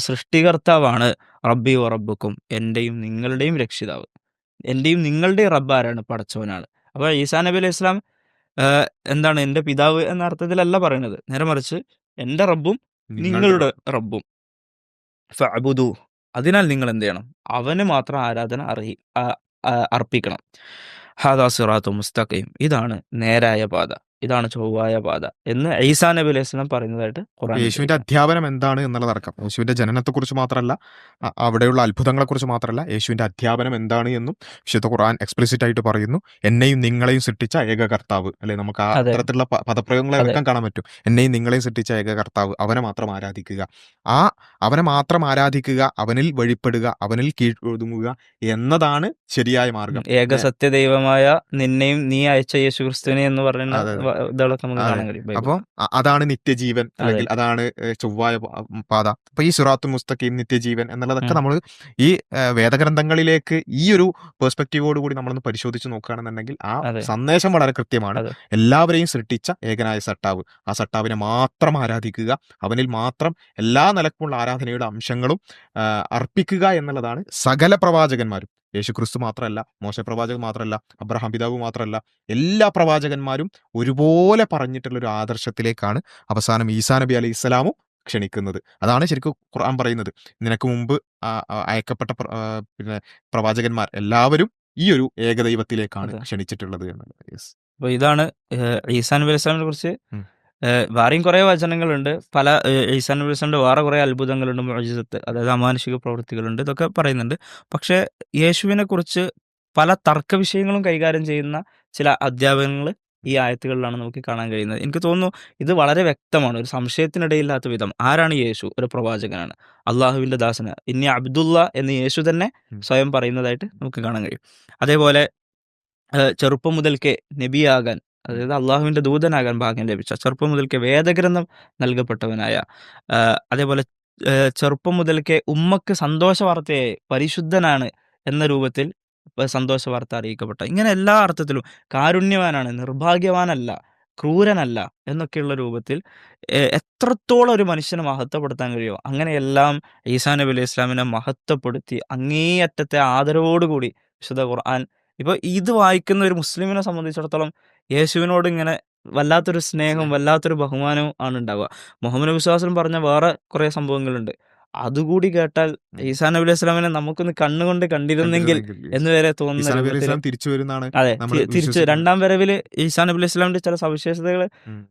സൃഷ്ടികർത്താവാണ്. റബ്ബി വറബ്ബുക്കും, എൻ്റെയും നിങ്ങളുടെയും രക്ഷിതാവ്. എൻ്റെയും നിങ്ങളുടെയും റബ്ബ് ആരാണ്? പടച്ചവനാണ്. അപ്പോൾ ഈസാ നബി അലൈഹി ഇസ്ലാം എന്താണ് എൻ്റെ പിതാവ് എന്ന അർത്ഥത്തിലല്ല പറയുന്നത്, നേരെ മറിച്ച് എൻ്റെ റബ്ബും നിങ്ങളുടെ നിങ്ങളുടെ റബ്ബും ഫഅബുദു, അതിനാൽ നിങ്ങൾ എന്ത് ചെയ്യണം? അവന് മാത്രം ആരാധന അർപ്പിക്കണം. ഹാദാ സിറാത്തു മുസ്തഖീം, ഇതാണ് നേരായ പാത, ഇതാണ് ചൊവ്വായ പാത എന്ന് ഈസാ നബി അലൈഹി സ്വലാം പറയുന്നതായിട്ട് ഖുർആൻ യേശുവിന്റെ അധ്യാപനം എന്താണ് എന്നുള്ളതടക്കം, യേശുവിന്റെ ജനനത്തെക്കുറിച്ച് മാത്രമല്ല, അവിടെയുള്ള അത്ഭുതങ്ങളെക്കുറിച്ച് മാത്രമല്ല, യേശുവിന്റെ അധ്യാപനം എന്താണ് എന്നും വിശുദ്ധ ഖുർആൻ എക്സ്പ്ലിസിറ്റ് ആയിട്ട് പറയുന്നു. എന്നെയും നിങ്ങളെയും സൃഷ്ടിച്ച ഏക കർത്താവ്, അല്ലെ, നമുക്ക് ആ അതെ അത്തരത്തിലുള്ള പദപ്രയോഗങ്ങളെ അതെ അടക്കം കാണാൻ പറ്റും. എന്നെയും നിങ്ങളെയും സൃഷ്ടിച്ച ഏക കർത്താവ്, അവനെ മാത്രം ആരാധിക്കുക. ആ അവനെ മാത്രം ആരാധിക്കുക, അവനിൽ വഴിപ്പെടുക, അവനിൽ കീഴൊതുങ്ങുക എന്നതാണ് ശരിയായ മാർഗം. ഏക സത്യദൈവമായ നിന്നെയും നീ അയച്ച യേശു ക്രിസ്തുവിനെ എന്ന് പറയുന്ന അതെ അതെ ഇതുകളൊക്കെ നമുക്ക് അതെ. കാണാൻ കഴിയും ബൈബിളിൽ. അപ്പോൾ അതാണ് നിത്യജീവൻ, അതെ അല്ലെങ്കിൽ അതാണ് ചൊവ്വായ പാത. അപ്പൊ ഈ സിറാത്തുൽ മുസ്തഖീം, നിത്യജീവൻ എന്നുള്ളതൊക്കെ ഉം. നമ്മൾ ഈ വേദഗ്രന്ഥങ്ങളിലേക്ക് ഈ ഒരു പെർസ്പെക്റ്റീവോട് കൂടി നമ്മളൊന്ന് പരിശോധിച്ച് നോക്കുകയാണെന്നുണ്ടെങ്കിൽ ആ അതെ സന്ദേശം വളരെ കൃത്യമാണ്. അതെ എല്ലാവരെയും സൃഷ്ടിച്ച ഏകനായ സട്ടാവ്, ആ സട്ടാവിനെ മാത്രം ആരാധിക്കുക, അവനിൽ മാത്രം എല്ലാ നിലക്കുമുള്ള ആരാധനയുടെ അംശങ്ങളും അർപ്പിക്കുക എന്നുള്ളതാണ് സകല പ്രവാചകന്മാരും, യേശുക്രിസ്തു മാത്രമല്ല, മോശ പ്രവാചകൻ മാത്രമല്ല, അബ്രഹാം പിതാവ് മാത്രമല്ല, എല്ലാ പ്രവാചകന്മാരും ഒരുപോലെ പറഞ്ഞിട്ടുള്ള ഒരു ആദർശത്തിലേക്കാണ് അവസാനം ഈസാ നബി അലൈഹി ഇസ്ലാമും ക്ഷണിക്കുന്നത്. അതാണ് ശരിക്കും ഖുർആൻ പറയുന്നത്. നിനക്ക് മുമ്പ് അയക്കപ്പെട്ട പിന്നെ പ്രവാചകന്മാർ എല്ലാവരും ഈ ഒരു ഏകദൈവത്തിലേക്കാണ് അതെ. ക്ഷണിച്ചിട്ടുള്ളത് എന്നുള്ളത്. യെസ്. അപ്പോൾ ഇതാണ് ഈസാ നബി അലൈഹി സ്വലാമിനെ കുറിച്ച്. ഉം. വേറെയും കുറേ വചനങ്ങളുണ്ട്, പല ഈസാ നബി അലൈഹി സ്വലാമിൻ്റെ വേറെ കുറേ അത്ഭുതങ്ങളുണ്ട്, മുഅ്ജിസത്ത്, അതായത് അമാനുഷിക പ്രവൃത്തികളുണ്ട്, ഇതൊക്കെ പറയുന്നുണ്ട്. പക്ഷേ യേശുവിനെ കുറിച്ച് പല തർക്ക വിഷയങ്ങളും കൈകാര്യം ചെയ്യുന്ന ചില അധ്യാപനങ്ങൾ ഈ ആയത്തുകളിലാണ് നമുക്ക് കാണാൻ കഴിയുന്നത്. എനിക്ക് തോന്നുന്നു ഇത് വളരെ വ്യക്തമാണ്, ഒരു സംശയത്തിനിടയില്ലാത്ത വിധം. ആരാണ് യേശു? ഒരു പ്രവാചകനാണ്, അള്ളാഹുവിൻ്റെ ദാസന്. ഇനി അബ്ദുള്ള എന്ന് യേശു തന്നെ സ്വയം പറയുന്നതായിട്ട് നമുക്ക് കാണാൻ കഴിയും. അതേപോലെ ചെറുപ്പം മുതൽക്കേ നബിയാകാൻ, അതായത് അള്ളാഹുവിൻ്റെ ദൂതനാകാൻ ഭാഗ്യം ലഭിച്ച, ചെറുപ്പം മുതൽക്കേ വേദഗ്രന്ഥം നൽകപ്പെട്ടവനായ, അതേപോലെ ചെറുപ്പം മുതൽക്കേ ഉമ്മക്ക് സന്തോഷ വാർത്തയായി പരിശുദ്ധനാണ് എന്ന രൂപത്തിൽ സന്തോഷ വാർത്ത അറിയിക്കപ്പെട്ട, ഇങ്ങനെ എല്ലാ അർത്ഥത്തിലും കാരുണ്യവാനാണ്, നിർഭാഗ്യവാനല്ല, ക്രൂരനല്ല എന്നൊക്കെയുള്ള രൂപത്തിൽ എത്രത്തോളം ഒരു മനുഷ്യനെ മഹത്വപ്പെടുത്താൻ കഴിയുമോ അങ്ങനെയെല്ലാം ഈസാ നബി അലൈഹി ഇസ്ലാമിനെ മഹത്വപ്പെടുത്തി അങ്ങേയറ്റത്തെ ആദരവോടുകൂടി വിശുദ്ധ ഖുർആൻ. ഇപ്പോൾ ഇത് വായിക്കുന്ന ഒരു മുസ്ലിമിനെ സംബന്ധിച്ചിടത്തോളം യേശുവിനോട് ഇങ്ങനെ വല്ലാത്തൊരു സ്നേഹവും വല്ലാത്തൊരു ബഹുമാനവും ആണ് ഉണ്ടാവുക. മുഹമ്മദ് വിശ്വാസം പറഞ്ഞ വേറെ കുറേ സംഭവങ്ങളുണ്ട്, അതുകൂടി കേട്ടാൽ ഈസാ നബി അലൈഹി സ്വലാമിനെ നമുക്കൊന്ന് കണ്ണുകൊണ്ട് കണ്ടിരുന്നെങ്കിൽ എന്ന് വരെ തോന്നുന്ന ഈസാ നബി അലൈഹി രൂപത്തിൽ. ഇസ്ലാം തിരിച്ചു വരുന്നതാണ് അതെ, നമ്മൾ തിരിച്ച് വിശ്വസിക്കുന്നത്. രണ്ടാം വരവിൽ ഈസാ നബി അലൈഹി സ്വലാമിന്റെ ചില സവിശേഷതകൾ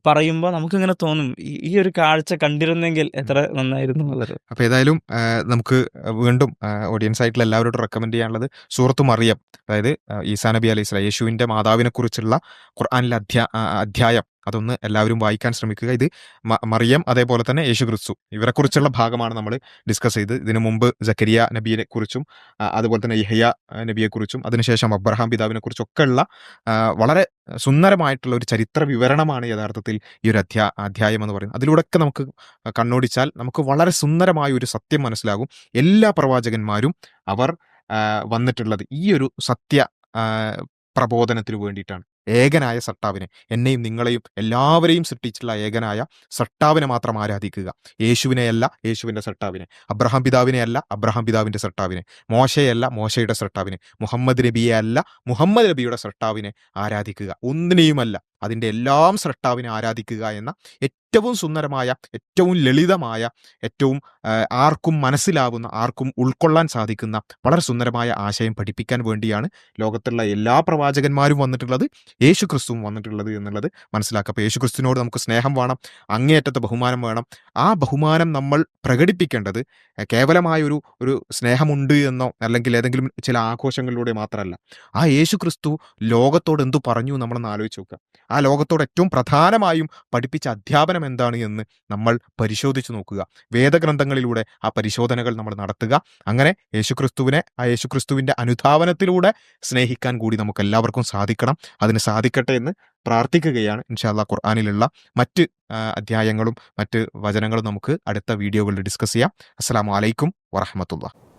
പറയുമ്പോൾ നമുക്കിങ്ങനെ തോന്നും, ഈ ഒരു കാഴ്ച കണ്ടിരുന്നെങ്കിൽ എത്ര നന്നായിരുന്നു എന്നുള്ളത്. അപ്പോൾ ഏതായാലും നമുക്ക് വീണ്ടും ഓഡിയൻസ് ആയിട്ടുള്ള എല്ലാവരോടും റെക്കമെൻഡ് ചെയ്യാനുള്ളത് സൂറത്തു മറിയം, അതായത് ഈസാ നബി അലൈഹി സ്വലാം, യേശുവിൻ്റെ മാതാവിനെ കുറിച്ചുള്ള ഖുർആനിലെ അധ്യായം, അതൊന്ന് എല്ലാവരും വായിക്കാൻ ശ്രമിക്കുക. ഇത് മറിയം അതേപോലെ തന്നെ യേശു ക്രിസ്തു ഇവരെക്കുറിച്ചുള്ള ഭാഗമാണ് നമ്മൾ ഡിസ്കസ് ചെയ്ത്. ഇതിനു മുമ്പ് സക്കരിയ നബിയെ കുറിച്ചും അതുപോലെ തന്നെ യഹ്യ നബിയെക്കുറിച്ചും അതിനുശേഷം അബ്രഹാം പിതാവിനെ കുറിച്ചൊക്കെ ഉള്ള വളരെ സുന്ദരമായിട്ടുള്ള ഒരു ചരിത്ര വിവരണമാണ് യഥാർത്ഥത്തിൽ ഈ ഒരു അധ്യായം എന്ന് പറയുന്നത്. അതിലൂടെയൊക്കെ നമുക്ക് കണ്ണോടിച്ചാൽ നമുക്ക് വളരെ സുന്ദരമായ ഒരു സത്യം മനസ്സിലാകും. എല്ലാ പ്രവാചകന്മാരും അവർ വന്നിട്ടുള്ളത് ഈ ഒരു സത്യ പ്രബോധനത്തിന് വേണ്ടിയിട്ടാണ്. ഏകനായ സട്ടാവിനെ, എന്നെയും നിങ്ങളെയും എല്ലാവരെയും സൃഷ്ടിച്ചിട്ടുള്ള ഏകനായ സട്ടാവിനെ മാത്രം ആരാധിക്കുക. യേശുവിനെയല്ല, യേശുവിൻ്റെ സട്ടാവിനെ. അബ്രഹാം പിതാവിനെയല്ല, അബ്രഹാം പിതാവിൻ്റെ സട്ടാവിനെ. മോശയല്ല, മോശയുടെ സട്ടാവിനെ. മുഹമ്മദ് നബിയെ അല്ല, മുഹമ്മദ് നബിയുടെ സട്ടാവിനെ ആരാധിക്കുക. ഒന്നിനെയുമല്ല, അതിൻ്റെ എല്ലാം സൃഷ്ടാവിനെ ആരാധിക്കുക എന്ന ഏറ്റവും സുന്ദരമായ, ഏറ്റവും ലളിതമായ, ഏറ്റവും ആർക്കും മനസ്സിലാവുന്ന, ആർക്കും ഉൾക്കൊള്ളാൻ സാധിക്കുന്ന വളരെ സുന്ദരമായ ആശയം പഠിപ്പിക്കാൻ വേണ്ടിയാണ് ലോകത്തുള്ള എല്ലാ പ്രവാചകന്മാരും വന്നിട്ടുള്ളത്, യേശു ക്രിസ്തുവും വന്നിട്ടുള്ളത് എന്നുള്ളത് മനസ്സിലാക്കുക. അപ്പോൾ യേശു ക്രിസ്തുവിനോട് നമുക്ക് സ്നേഹം വേണം, അങ്ങേയറ്റത്തെ ബഹുമാനം വേണം. ആ ബഹുമാനം നമ്മൾ പ്രകടിപ്പിക്കേണ്ടത് കേവലമായ ഒരു സ്നേഹമുണ്ട് എന്നോ അല്ലെങ്കിൽ ഏതെങ്കിലും ചില ആഘോഷങ്ങളിലൂടെ മാത്രമല്ല. ആ യേശു ക്രിസ്തു ലോകത്തോട് എന്തു പറഞ്ഞു നമ്മളൊന്ന് ആലോചിച്ച് നോക്കുക. ആ ലോകത്തോട് ഏറ്റവും പ്രധാനമായും പഠിപ്പിച്ച അധ്യാപനം എന്താണ് എന്ന് നമ്മൾ പരിശോധിച്ച് നോക്കുക. വേദഗ്രന്ഥങ്ങളിലൂടെ ആ പരിശോധനകൾ നമ്മൾ നടത്തുക. അങ്ങനെ യേശുക്രിസ്തുവിനെ, ആ യേശുക്രിസ്തുവിൻ്റെ അനുധാവനത്തിലൂടെ സ്നേഹിക്കാൻ കൂടി നമുക്ക് എല്ലാവർക്കും സാധിക്കണം. അതിന് സാധിക്കട്ടെ എന്ന് പ്രാർത്ഥിക്കുകയാണ്. ഇൻഷാ അല്ലാഹ് ഖുർആനിലുള്ള മറ്റ് അധ്യായങ്ങളും മറ്റ് വചനങ്ങളും നമുക്ക് അടുത്ത വീഡിയോകളിൽ ഡിസ്കസ് ചെയ്യാം. അസ്സലാമു അലൈക്കും വറഹ്മത്തുള്ളാഹി.